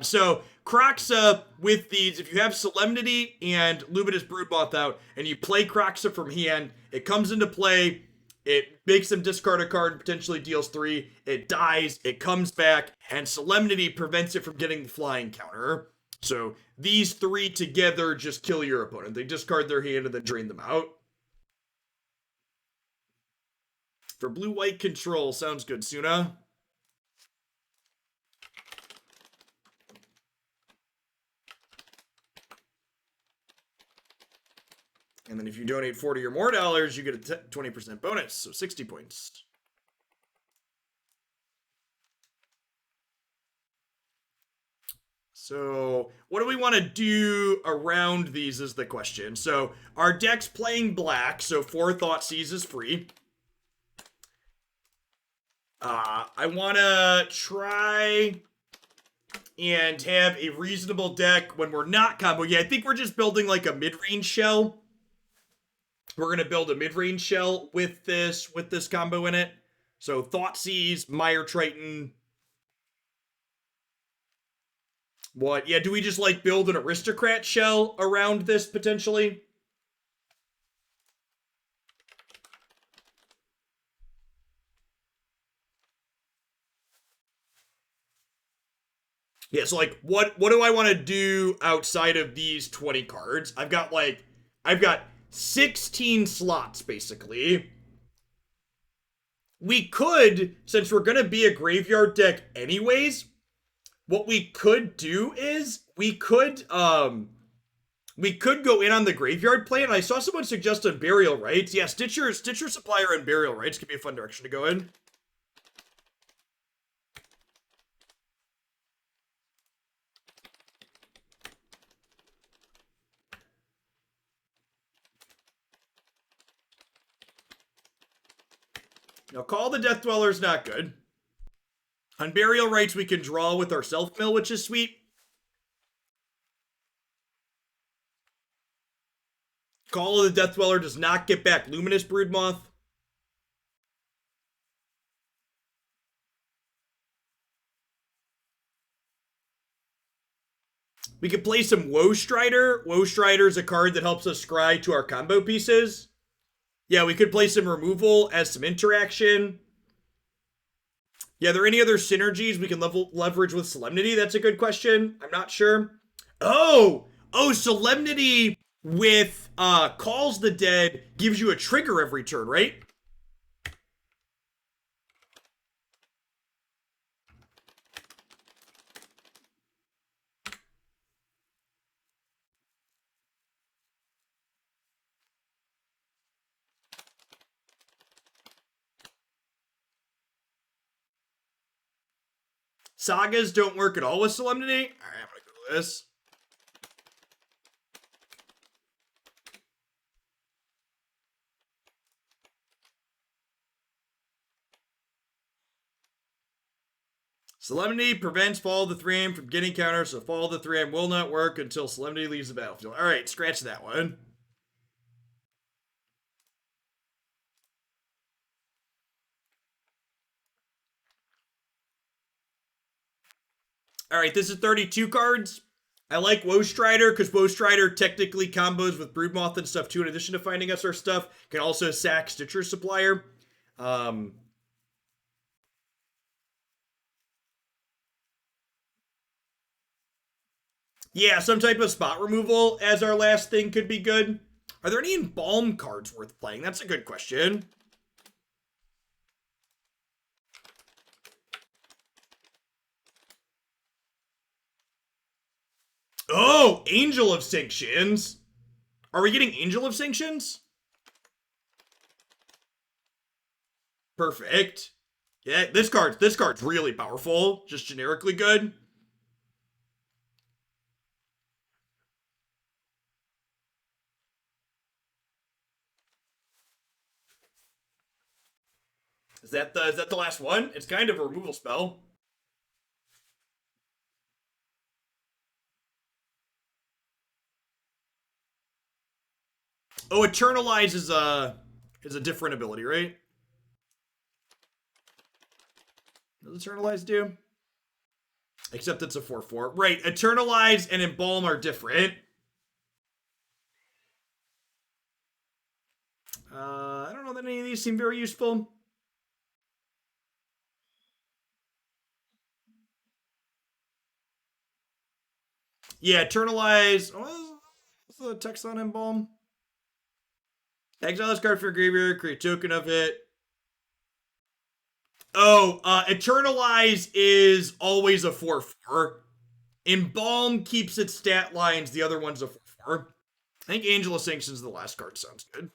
So Kroxa with these, if you have Solemnity and Luminous Broodmoth out, and you play Kroxa from hand, it comes into play. It makes them discard a card, potentially deals 3. It dies, it comes back, and Solemnity prevents it from getting the flying counter. So these 3 together just kill your opponent. They discard their hand and then drain them out. For blue-white control, sounds good, Suna. And then if you donate $40 or more, you get a 20% bonus, so 60 points. So what do we want to do around these is the question. So our deck's playing black, so 4 Thoughtseize is free. I want to try and have a reasonable deck when we're not combo. Yeah, I think we're just building like a mid-range shell. We're going to build a mid-range shell with this combo in it. So Thoughtseize, Mire Triton. What? Yeah, do we just like build an aristocrat shell around this potentially? Yeah, so like what do I want to do outside of these 20 cards? I've got 16 slots basically. We could, since we're gonna be a graveyard deck anyways, what we could do is we could go in on the graveyard play, and I saw someone suggest on Burial Rites. Yeah, Stitcher Supplier and Burial Rites could be a fun direction to go in. Now, Call the Death Dweller is not good. On Burial Rites, we can draw with our Self-Mill, which is sweet. Call of the Death Dweller does not get back Luminous Broodmoth. We could play some Woe Strider. Woe Strider is a card that helps us scry to our combo pieces. Yeah, we could play some removal as some interaction. Yeah, are there any other synergies we can leverage with Solemnity? That's a good question. I'm not sure. Oh, Solemnity with Calls the Dead gives you a trigger every turn, right? Sagas don't work at all with Solemnity. All right, I'm gonna Google this. Solemnity prevents Fall of the 3M from getting counters, so Fall of the 3M will not work until Solemnity leaves the battlefield. All right, scratch that one. All right, this is 32 cards. I like Woe Strider because Woe Strider technically combos with Broodmoth and stuff too, in addition to finding us our stuff. Can also sack Stitcher Supplier. Um, yeah, some type of spot removal as our last thing could be good. Are there any Embalm cards worth playing? That's a good question. Oh, Angel of Sanctions. Are we getting Angel of Sanctions? Perfect. Yeah, this card's really powerful. Just generically good. Is that the last one? It's kind of a removal spell. Oh, Eternalize is a different ability, right? What does Eternalize do? Except it's a 4/4. Right, Eternalize and Embalm are different. I don't know that any of these seem very useful. Yeah, Eternalize. What's the text on Embalm? Exile this card for your graveyard, create a token of it. Oh, Eternalize is always a 4/4. Embalm keeps its stat lines, the other one's a 4/4. I think Angel of Sanctions is the last card. Sounds good.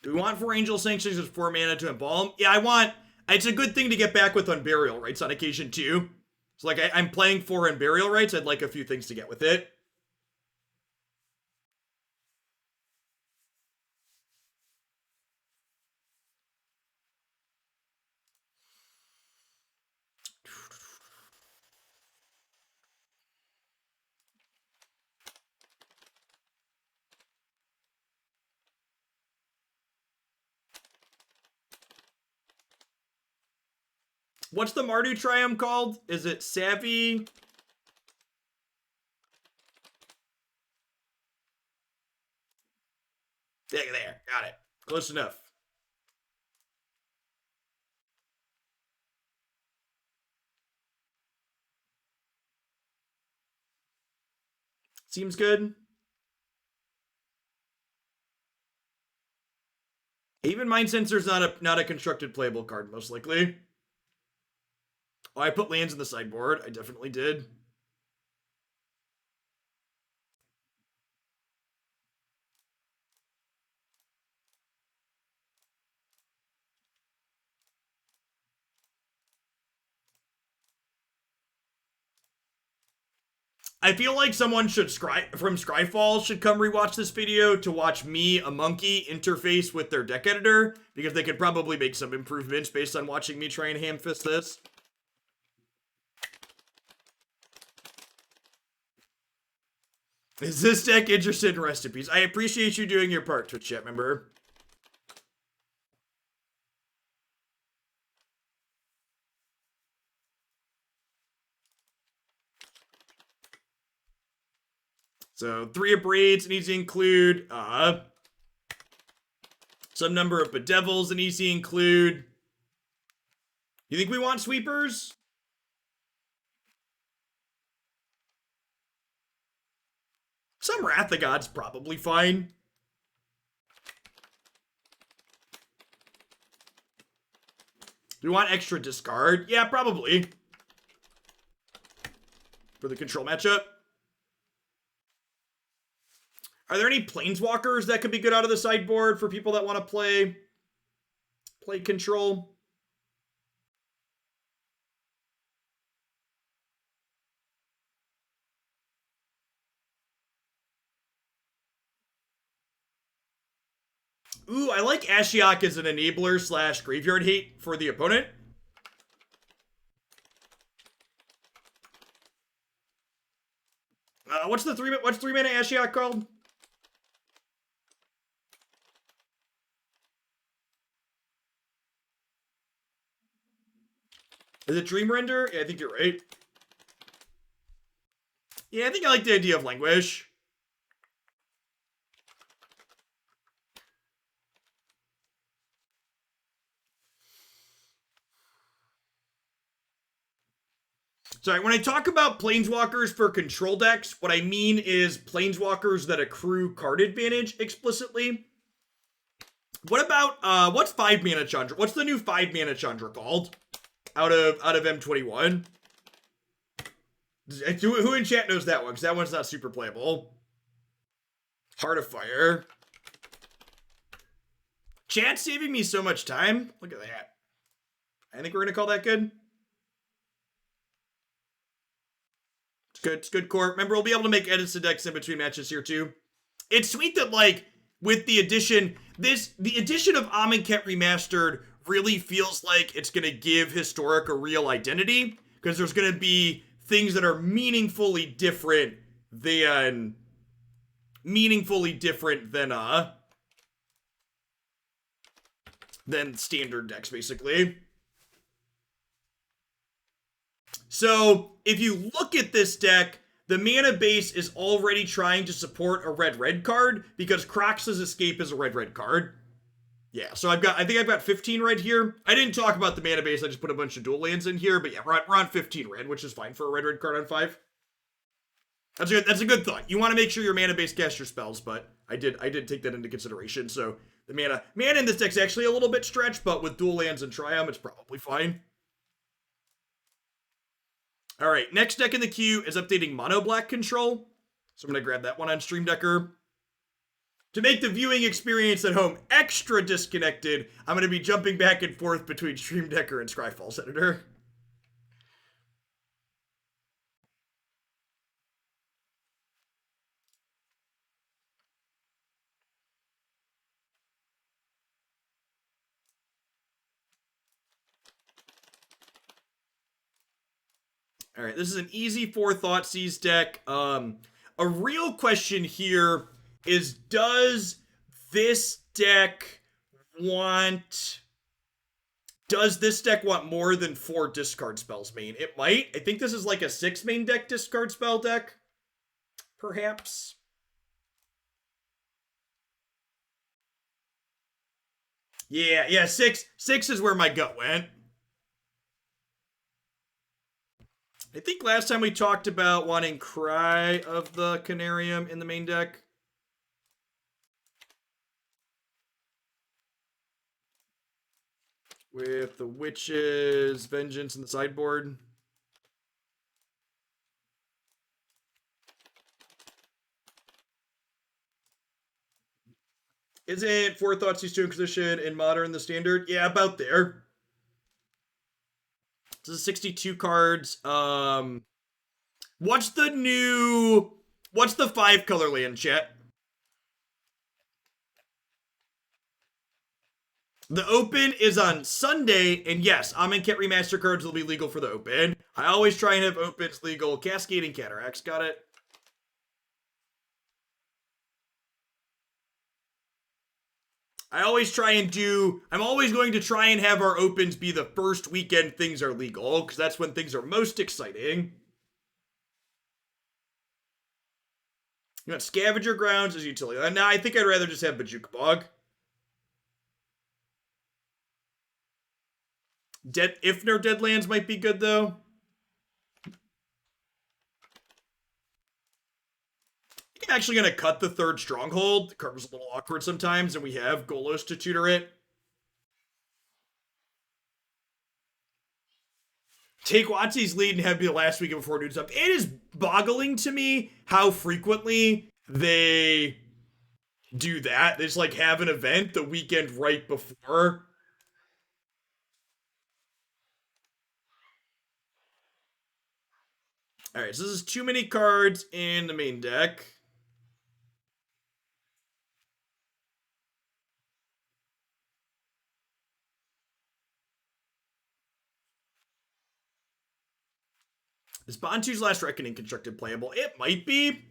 Do we want 4 Angel Sanctions with 4 mana to Embalm? Yeah, I want. It's a good thing to get back with Unburial Rites on occasion too. So like I'm playing 4 Unburial Rites. I'd like a few things to get with it. What's the Mardu Triumph called? Is it Savvy? There. Got it. Close enough. Seems good. Even Mind Sensor's not a constructed playable card, most likely. Oh, I put lands in the sideboard. I definitely did. I feel like someone from Scryfall should come rewatch this video to watch me, a monkey, interface with their deck editor, because they could probably make some improvements based on watching me try and ham-fist this. Is this deck interested in recipes? I appreciate you doing your part, Twitch chat member. So 3 of Braids needs to include some number of Bedevils and easy include. You think we want sweepers? Some Wrath of God's probably fine. Do we want extra discard? Yeah, probably. For the control matchup. Are there any Planeswalkers that could be good out of the sideboard for people that want to play control? Ooh, I like Ashiok as an enabler slash graveyard hate for the opponent. What's 3-mana Ashiok called? Is it Dream Render? Yeah, I think you're right. Yeah, I think I like the idea of Languish. Sorry, when I talk about planeswalkers for control decks, what I mean is planeswalkers that accrue card advantage explicitly. What about what's 5-mana Chandra? What's the new 5-mana Chandra called? Out of M21? Who in chat knows that one? Because that one's not super playable. Heart of Fire. Chat's saving me so much time. Look at that. I think we're gonna call that good. It's good. It's good core. Remember, we'll be able to make edits to decks in between matches here too. It's sweet that like with the addition, the addition of Amonkhet Remastered really feels like it's gonna give Historic a real identity because there's gonna be things that are meaningfully different than standard decks, basically. So if you look at this deck, the mana base is already trying to support a red card because Crox's Escape is a red card. Yeah, so I think I've got 15 red here. I didn't talk about the mana base, I just put a bunch of dual lands in here, but yeah, we're on 15 red, which is fine for a red card on 5. That's a good thought. You want to make sure your mana base casts your spells, but I did take that into consideration. So the mana in this deck's actually a little bit stretched, but with dual lands and Triumph, it's probably fine. All right, next deck in the queue is updating Mono Black control. So I'm going to grab that one on Stream Decker. To make the viewing experience at home extra disconnected, I'm going to be jumping back and forth between Stream Decker and Scryfall's editor. All right, this is an easy 4 Thoughtseize deck. A real question here is, does this deck want more than 4 discard spells main? It might. I think this is like a 6 main deck discard spell deck, perhaps. Yeah, 6 is where my gut went. I think last time we talked about wanting Cry of the Canarium in the main deck. With the Witch's Vengeance in the sideboard. Isn't 4 Thoughtseize to Inquisition in Modern the standard? Yeah, about there. This is 62 cards. What's the 5-color land, chat? The Open is on Sunday, and yes, Amonkhet Remaster cards will be legal for the Open. I always try and have Opens legal. Cascading Cataracts, got it. I'm always going to try and have our Opens be the first weekend things are legal, because that's when things are most exciting. You want Scavenger Grounds as utility. Now, I think I'd rather just have Bajuk Bog. Ifnir Deadlands might be good, though. I'm actually going to cut the 3rd Stronghold. The card was a little awkward sometimes, and we have Golos to tutor it. Take Watsy's lead and have be the last weekend before doing stuff. It is boggling to me how frequently they do that. They just like have an event the weekend right before. Alright, so this is too many cards in the main deck. Is Bantu's Last Reckoning constructed playable? It might be.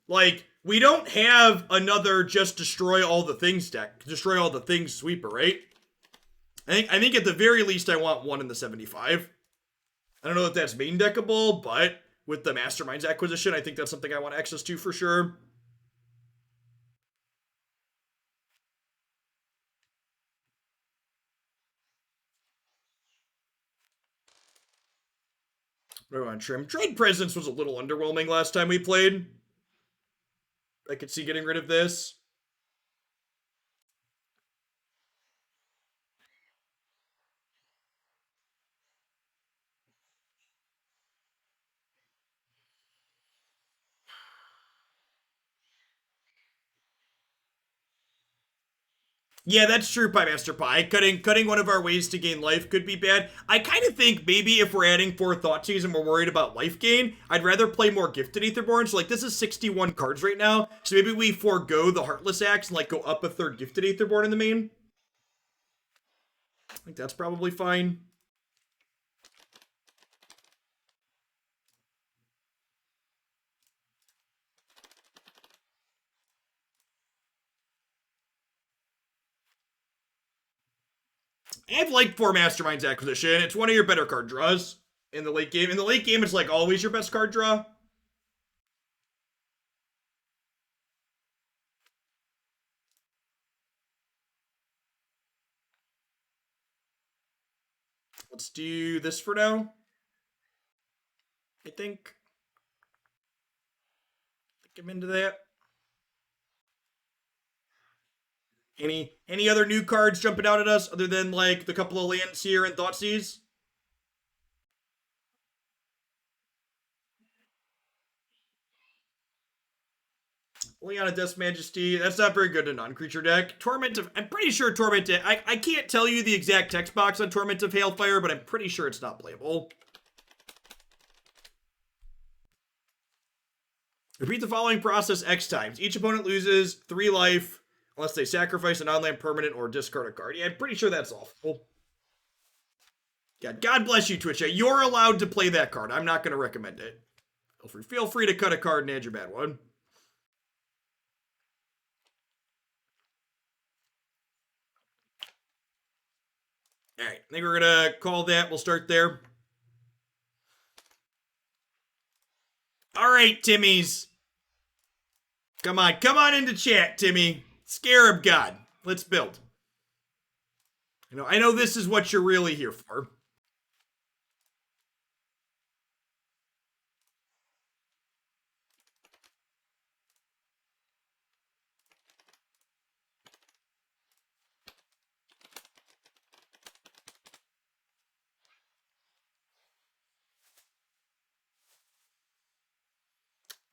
Like, we don't have another just destroy all the things deck. Destroy all the things sweeper, right? I think at the very least I want one in the 75. I don't know if that's main deckable, but with the Masterminds acquisition, I think that's something I want access to for sure. We're on trim. Dread Presence was a little underwhelming last time we played. I could see getting rid of this. Yeah, that's true, Pie Master Pie. Cutting one of our ways to gain life could be bad. I kind of think maybe if we're adding 4 Thoughtseize and we're worried about life gain, I'd rather play more Gifted Aetherborn. So like this is 61 cards right now. So maybe we forego the Heartless Axe and like go up a 3rd Gifted Aetherborn in the main. I think that's probably fine. I've liked 4 Masterminds acquisition. It's one of your better card draws in the late game. In the late game, it's like always your best card draw. Let's do this for now. I think I'm into that. Any other new cards jumping out at us other than like the couple of lands here and Thoughtseize? Leona Death's Majesty. That's not very good in non-creature deck. Torment of... I'm pretty sure Torment... I can't tell you the exact text box on Torment of Hailfire, but I'm pretty sure it's not playable. Repeat the following process X times. Each opponent loses 3 life unless they sacrifice an on-land permanent or discard a card. Yeah, I'm pretty sure that's awful. Yeah, God bless you, Twitch. You're allowed to play that card. I'm not going to recommend it. Feel free to cut a card and add your bad one. All right, I think we're going to call that. We'll start there. All right, Timmies. Come on into chat, Timmy. Scarab God. Let's build. I know this is what you're really here for.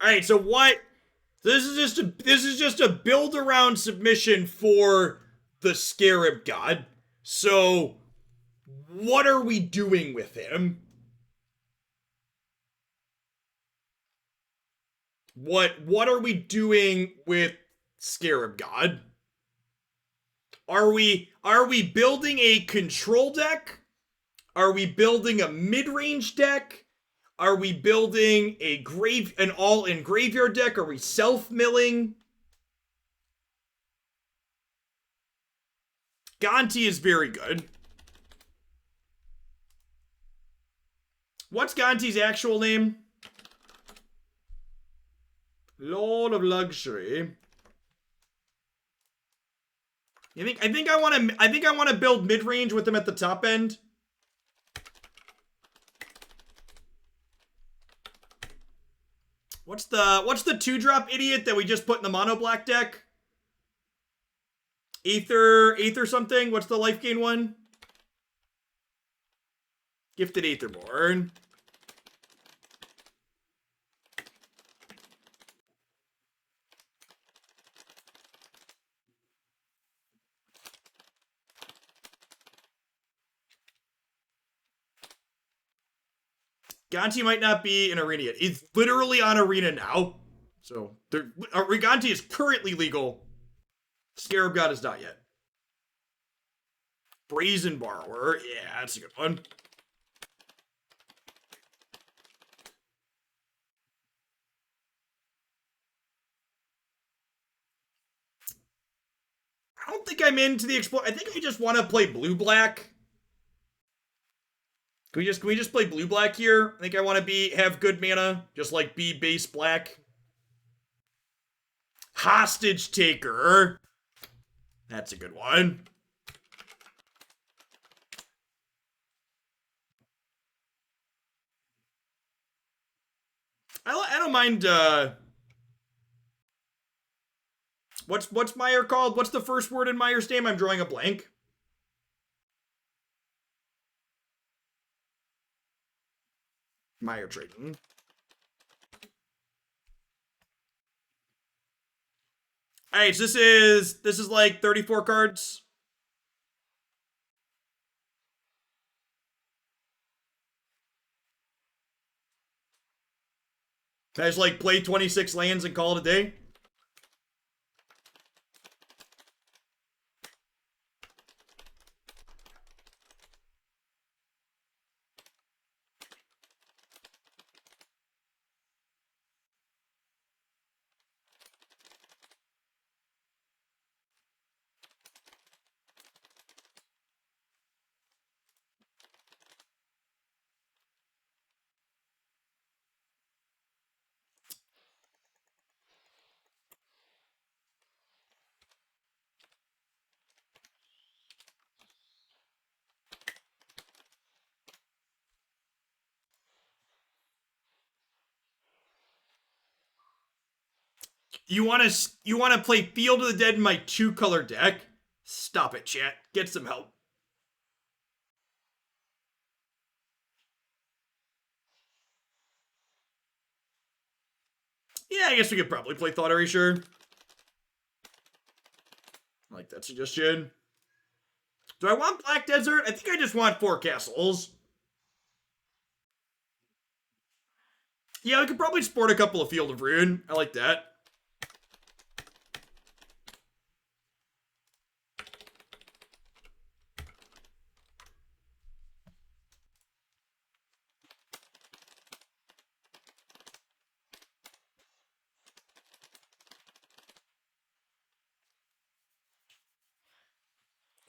All right, so what? This is just a build around submission for the Scarab God. So, what are we doing with him? What are we doing with Scarab God? Are we building a control deck? Are we building a mid-range deck? Are we building an all-in graveyard deck? Are we self-milling? Gonti is very good. What's Gonti's actual name? Lord of Luxury. I think I want to build mid-range with him at the top end. What's the 2-drop idiot that we just put in the mono black deck? Aether something? What's the life gain one? Gifted Aetherborn. Gonti might not be in Arena yet. It's literally on Arena now. So, Gonti is currently legal. Scarab God is not yet. Brazen Borrower. Yeah, that's a good one. don't think I'm into the explore. I think I just want to play blue-black. Can we just play blue-black here? I think I want to have good mana. Just like be base black. Hostage Taker. That's a good one. I don't mind, what's Meyer called? What's the first word in Meyer's name? I'm drawing a blank. Meyer Triton. Alright, so this is like 34 cards. Can I just like play 26 lands and call it a day? You want to play Field of the Dead in my 2-color deck? Stop it, chat. Get some help. Yeah, I guess we could probably play Thought Erasure. I like that suggestion. Do I want Black Desert? I think I just want 4 castles. Yeah, I could probably sport a couple of Field of Ruin. I like that.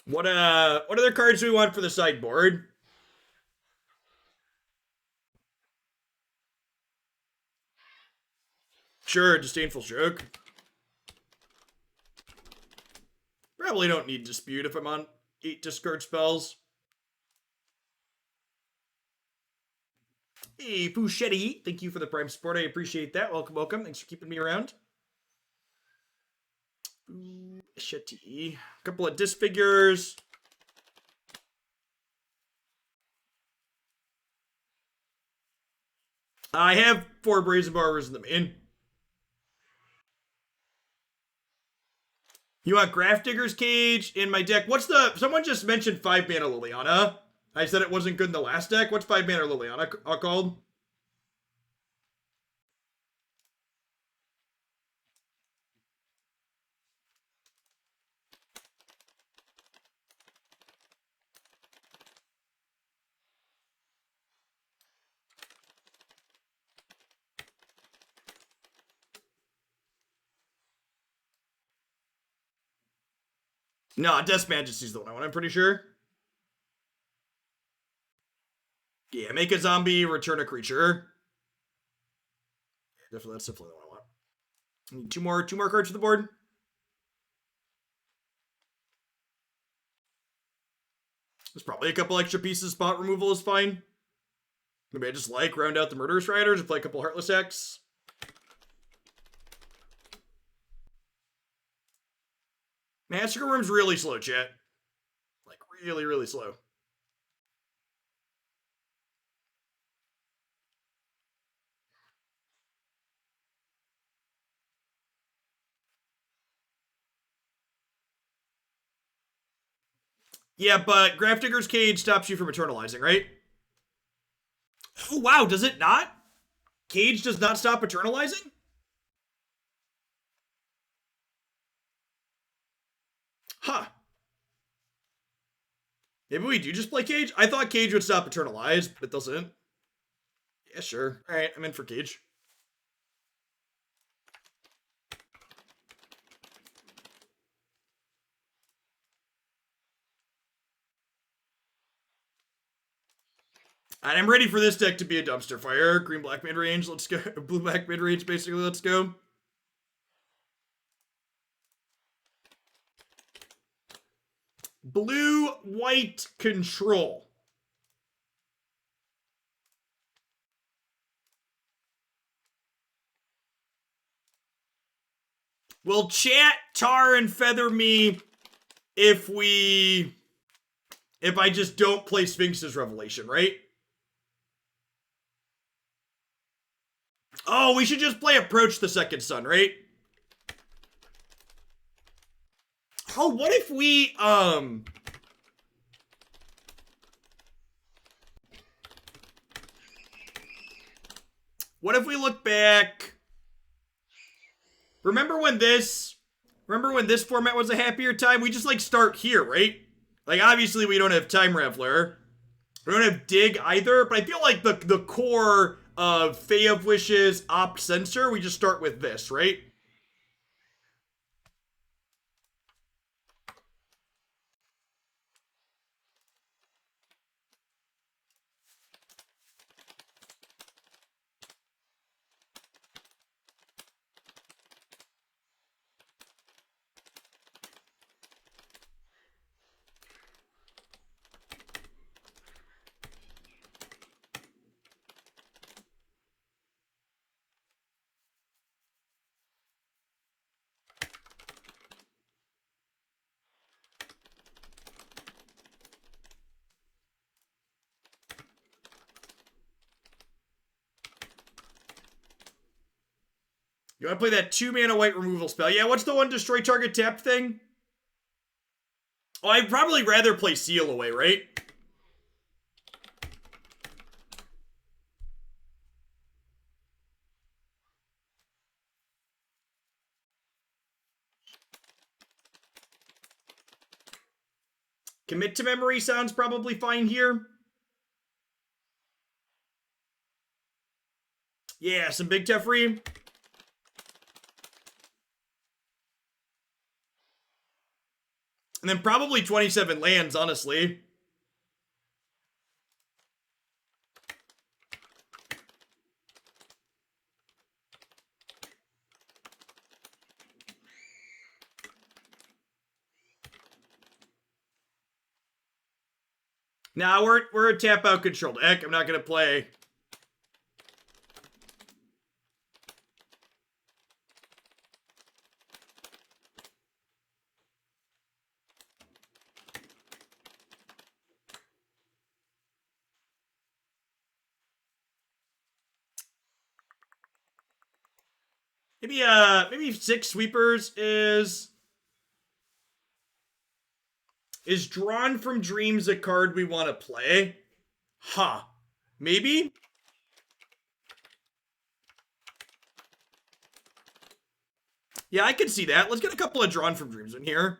What other cards do we want for the sideboard? Sure, Disdainful Stroke. Probably don't need Dispute if I'm on 8 discard spells. Hey, Fuchetti, thank you for the Prime support. I appreciate that. Welcome, welcome. Thanks for keeping me around. Fuchetti. A couple of Disfigures. I have 4 Brazen Barbers in the main. You want Grafdigger's Cage in my deck? Someone just mentioned 5 mana Liliana. I said it wasn't good in the last deck. What's 5 mana Liliana called? No, Death Majesty's the one I want, I'm pretty sure. Yeah, make a zombie, return a creature. Yeah, that's definitely the one I want. Need two more cards to the board. There's probably a couple extra pieces. Spot removal is fine. Maybe I just round out the Murderous Riders and play a couple Heartless X. Massacre Worm's really slow, chat. Like, really, really slow. Yeah, but Grafdigger's Cage stops you from eternalizing, right? Oh, wow, does it not? Cage does not stop eternalizing? Huh. Maybe we do just play Cage? I thought Cage would stop eternalize, but it doesn't. Yeah, sure. Alright, I'm in for Cage. And I'm ready for this deck to be a dumpster fire. Green black mid range, let's go. Blue black mid range, basically, let's go. Blue white control. Will chat tar and feather me if I just don't play Sphinx's Revelation, right? Oh, we should just play Approach the Second Sun, right? Oh, what if we, what if we look back? Remember when this format was a happier time? We just, like, start here, right? Like, obviously we don't have Time Raveler. We don't have Dig either, but I feel like the core of Fae of Wishes, Opt Censor, we just start with this, right? You want to play that 2-mana white removal spell? Yeah, what's the one destroy target tap thing? Oh, I'd probably rather play Seal Away, right? Commit to Memory sounds probably fine here. Yeah, some big Teferi. And then probably 27 lands, honestly. Now we're a tap out control deck. I'm not gonna play. Maybe 6 sweepers is Drawn from Dreams a card we want to play? Huh. Maybe? Yeah, I can see that. Let's get a couple of Drawn from Dreams in here.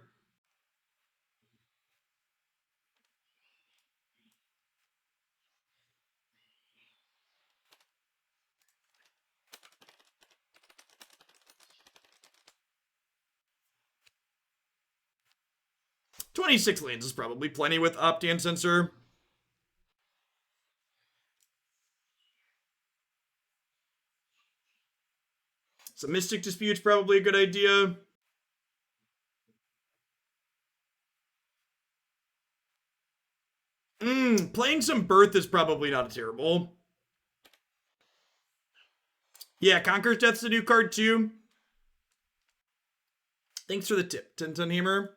$26 lands is probably plenty with Opt and Censor. Some Mystic Dispute's probably a good idea. Playing some Birth is probably not terrible. Yeah, Conquer's Death's a new card too. Thanks for the tip, Tintin Hammer.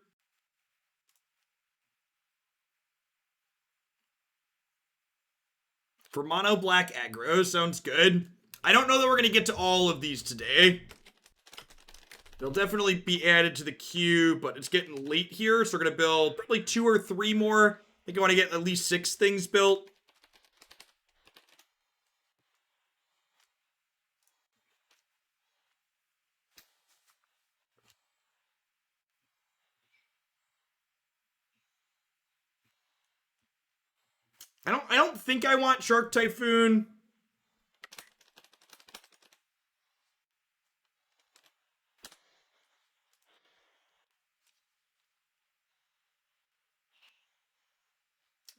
For mono black aggro, sounds good. I don't know that we're going to get to all of these today. They'll definitely be added to the queue, but it's getting late here, so we're going to build probably 2 or 3 more. I think I want to get at least 6 things built. I don't think I want Shark Typhoon.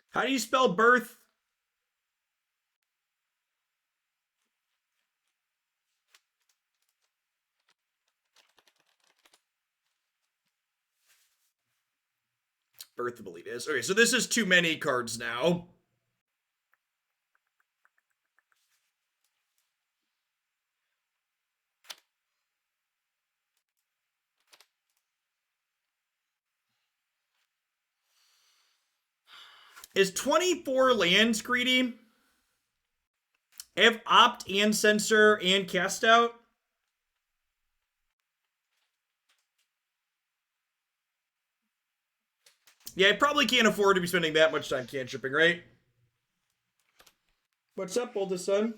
How do you spell birth? Birth of Elite is. Okay, so this is too many cards now. Is 24 lands greedy? I have Opt and Censor and Cast Out. Yeah, I probably can't afford to be spending that much time cantripping, right? What's up, oldest son?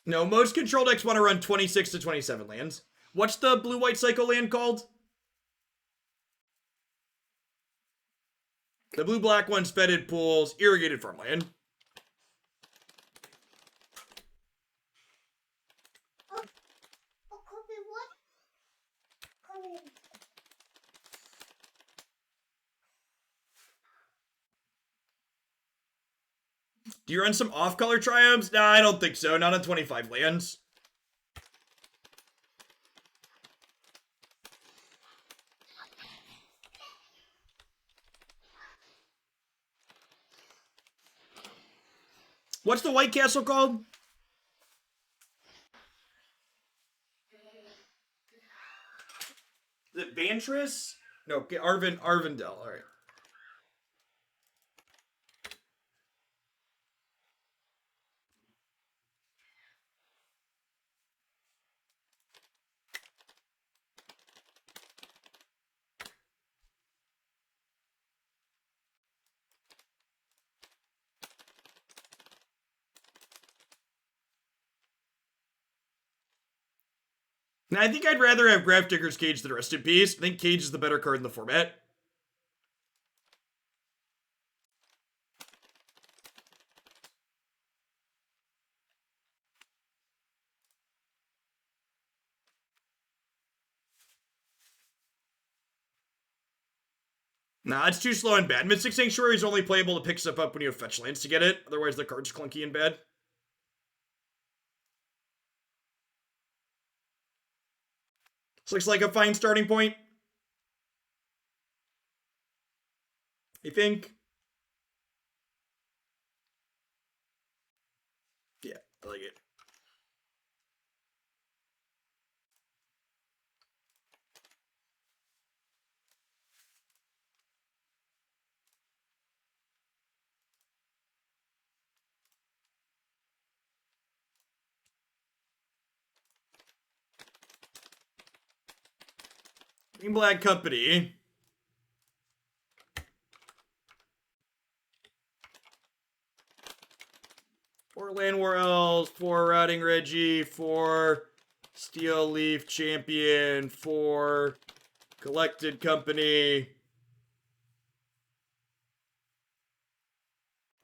No, most control decks want to run 26 to 27 lands. What's the blue-white cycle land called? The blue-black one's Fetid Pools, Irrigated Farmland. Do you run some off-color triumphs? Nah, I don't think so. Not on 25 lands. What's the White Castle called? Is it Vantris? No, Arvindel. All right. Now, I think I'd rather have Grafdigger's Cage than Rest in Peace. I think Cage is the better card in the format. Nah, it's too slow and bad. Mystic Sanctuary is only playable to pick stuff up when you have fetch lands to get it. Otherwise, the card's clunky and bad. This looks like a fine starting point. I think. Yeah, I like it. Green Black Company. For Land War Elves, for Routing Reggie, for Steel Leaf Champion, for Collected Company.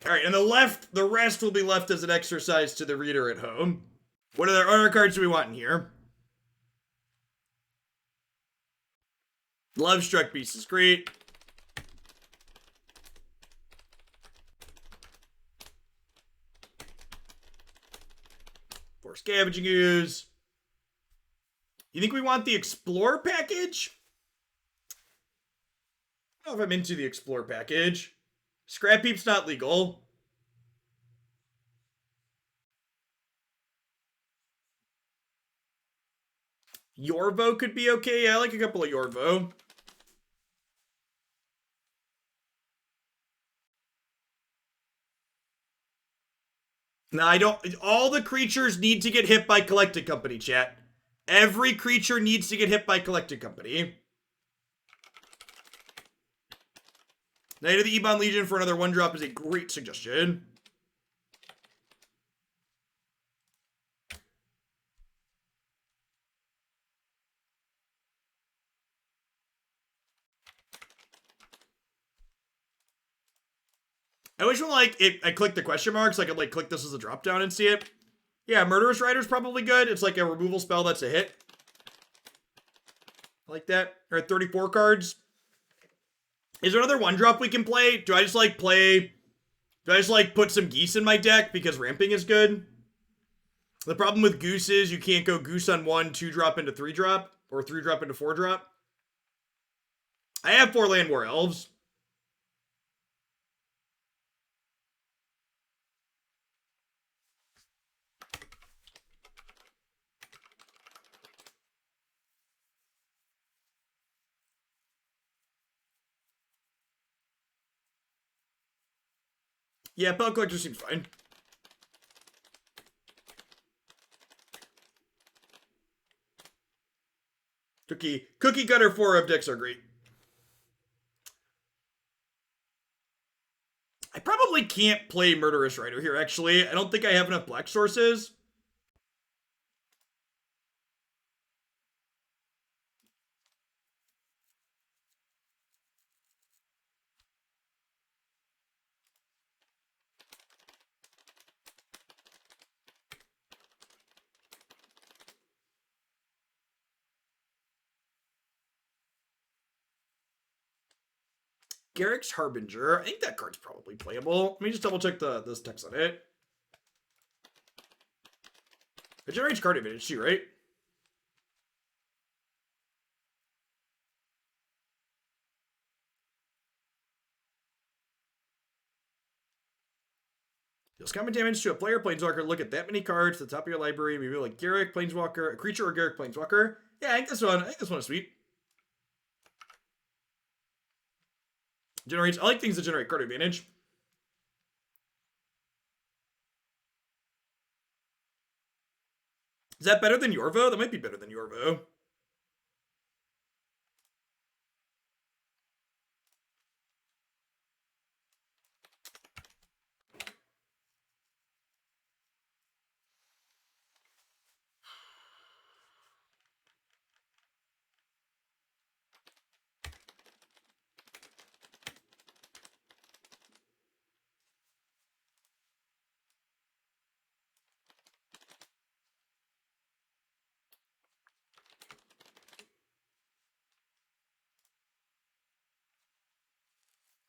Alright, and the rest will be left as an exercise to the reader at home. What other cards do we want in here? Love Struck Beast is great. For Scavenging Ooze. You think we want the Explore package? I don't know if I'm into the Explore package. Scrap Heap's not legal. Yorvo could be okay. I like a couple of Yorvo. No, I don't. All the creatures need to get hit by Collected Company, chat. Every creature needs to get hit by Collected Company. Knight of the Ebon Legion for another 1-drop is a great suggestion. I wish when I click the question marks, I could like click this as a drop down and see it. Yeah, Murderous Rider's probably good. It's like a removal spell that's a hit. like that. Or 34 cards. Is there another 1-drop we can play? Do I just like put some Geese in my deck because ramping is good? The problem with Goose is you can't go Goose on 1, 2-drop into 3-drop, or 3-drop into 4-drop. I have 4 Land War Elves. Yeah, Pellet Collector seems fine. Cookie Cutter 4-up decks are great. I probably can't play Murderous Rider here, actually. I don't think I have enough black sources. Garrick's Harbinger. I think that card's probably playable. Let me just double check this text on it. It generates card advantage too, right? Deals combat damage to a player planeswalker. Look at that many cards at the top of your library. Maybe like Garrick, Planeswalker, a creature or Garrick, Planeswalker. Yeah, I think this one is sweet. Generates. I like things that generate card advantage. Is that better than Yorvo? That might be better than Yorvo.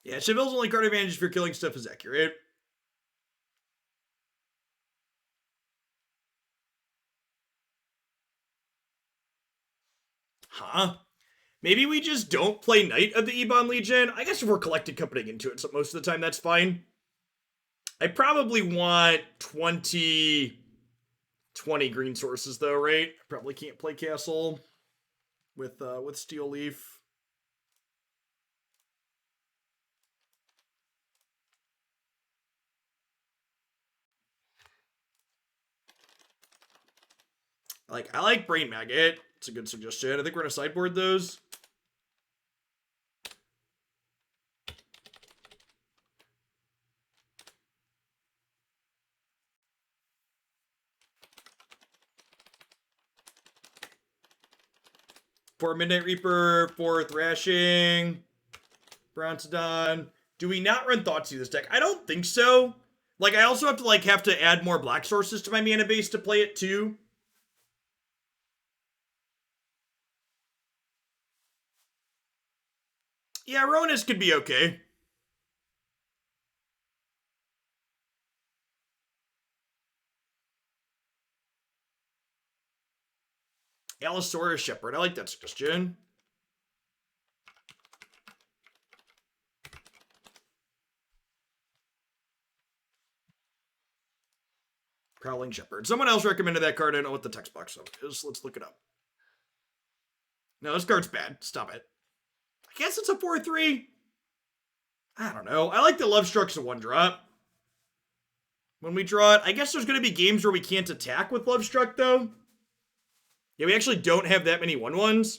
Yeah, Chevil's only card advantage if you're killing stuff is accurate. Huh? Maybe we just don't play Knight of the Ebon Legion. I guess if we're collecting coming into it, so most of the time that's fine. I probably want 20 green sources though, right? I probably can't play Castle with Steel Leaf. I like Brain Maggot. It's a good suggestion. I think we're gonna sideboard those. For Midnight Reaper, for Thrashing, Bronzodon. Do we not run Thoughtseize this deck? I don't think so. I also have to add more black sources to my mana base to play it too. Yeah, Ronis could be okay. Allosaurus Shepherd. I like that suggestion. Prowling Shepherd. Someone else recommended that card. I don't know what the text box of it is. Let's look it up. No, this card's bad. Stop it. I guess it's a 4-3. I don't know. I like the Love Struck's a 1-drop. When we draw it, I guess there's going to be games where we can't attack with Love Struck, though. Yeah, we actually don't have that many 1/1s.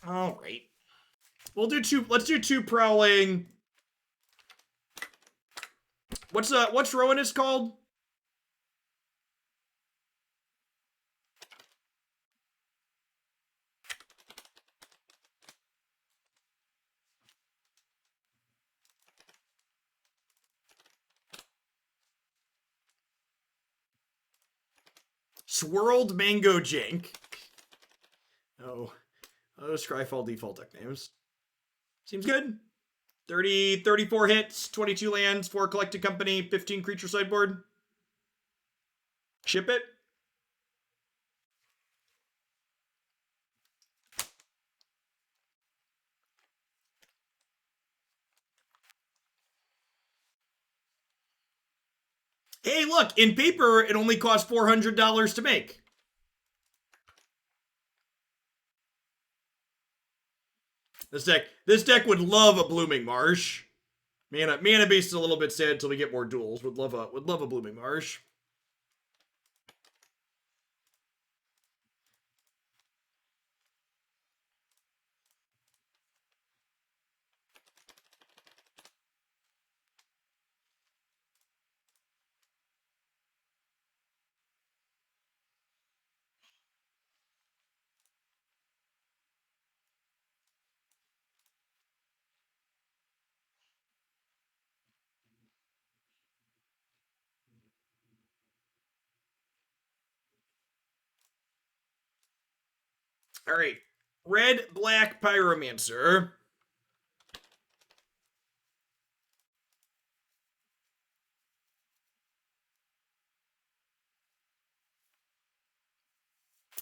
All right. We'll do two. Let's do 2 Prowling. What's Rowanist called? Swirled Mango Jank. Oh, Scryfall default deck names. Seems good. 34 hits, 22 lands, 4 collected company, 15 creature sideboard. Ship it. Hey, look, in paper, it only costs $400 to make. This deck would love a Blooming Marsh. Mana base is a little bit sad until we get more duels. Would love a Blooming Marsh. All right, red black Pyromancer.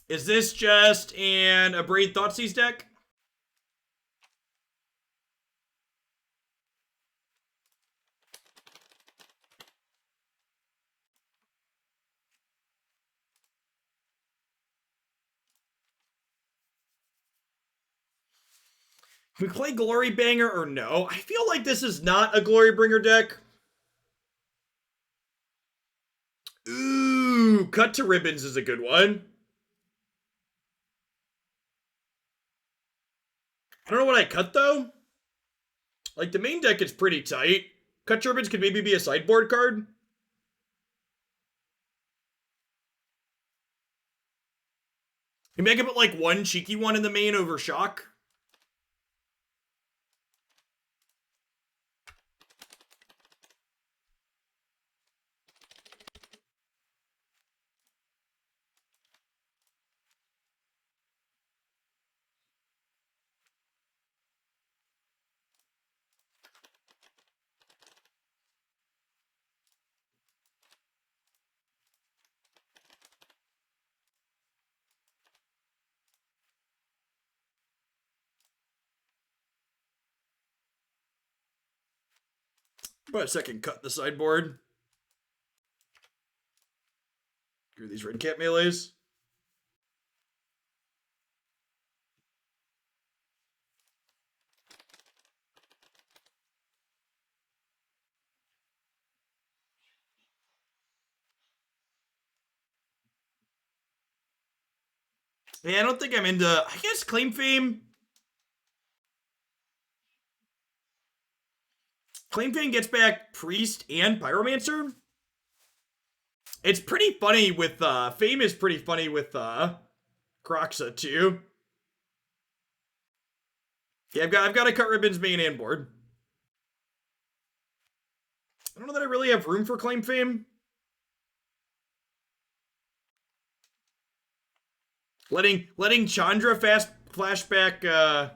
Is this just an Abrade Thoughtseize deck? Can we play Glory Banger or no? I feel like this is not a Glory Bringer deck. Ooh, Cut to Ribbons is a good one. I don't know what I cut, though. Like, the main deck is pretty tight. Cut to Ribbons could maybe be a sideboard card. You make it put, like, one cheeky one in the main over Shock. About a second cut the sideboard. Screw these red cat melees. Yeah, I don't think I'm into, I guess, Claim Fame. Claim Fame gets back Priest and Pyromancer. It's pretty funny with, Fame is pretty funny with, Croxa, too. Yeah, I've got to cut Ribbons main and board. I don't know that I really have room for Claim Fame. Letting Chandra flashback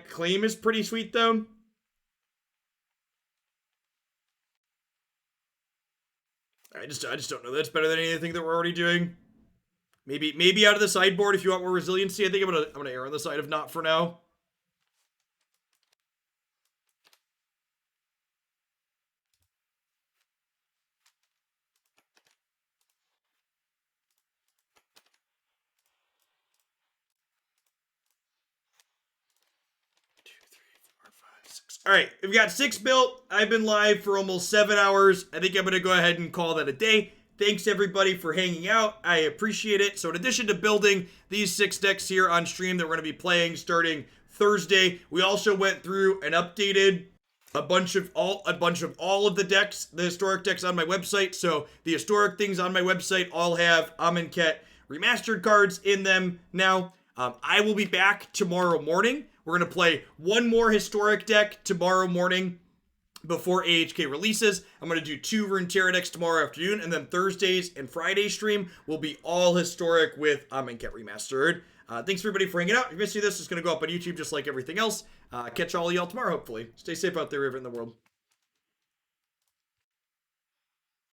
claim is pretty sweet, though. I just don't know that's better than anything that we're already doing. Maybe out of the sideboard if you want more resiliency. I think I'm gonna err on the side of not for now. All right, we've got 6 built. I've been live for almost 7 hours. I think I'm going to go ahead and call that a day. Thanks, everybody, for hanging out. I appreciate it. So in addition to building these 6 decks here on stream that we're going to be playing starting Thursday, we also went through and updated a bunch of all of the decks, the historic decks on my website. So the historic things on my website all have Amonkhet remastered cards in them now. I will be back tomorrow morning. We're going to play one more historic deck tomorrow morning. before AHK releases. I'm going to do 2 Runeterra decks tomorrow afternoon, and then Thursdays and Friday stream will be all historic with Get Remastered. Thanks everybody for hanging out. If you missed this, it's going to go up on YouTube just like everything else. Catch all y'all tomorrow, hopefully. Stay safe out there, everyone in the world.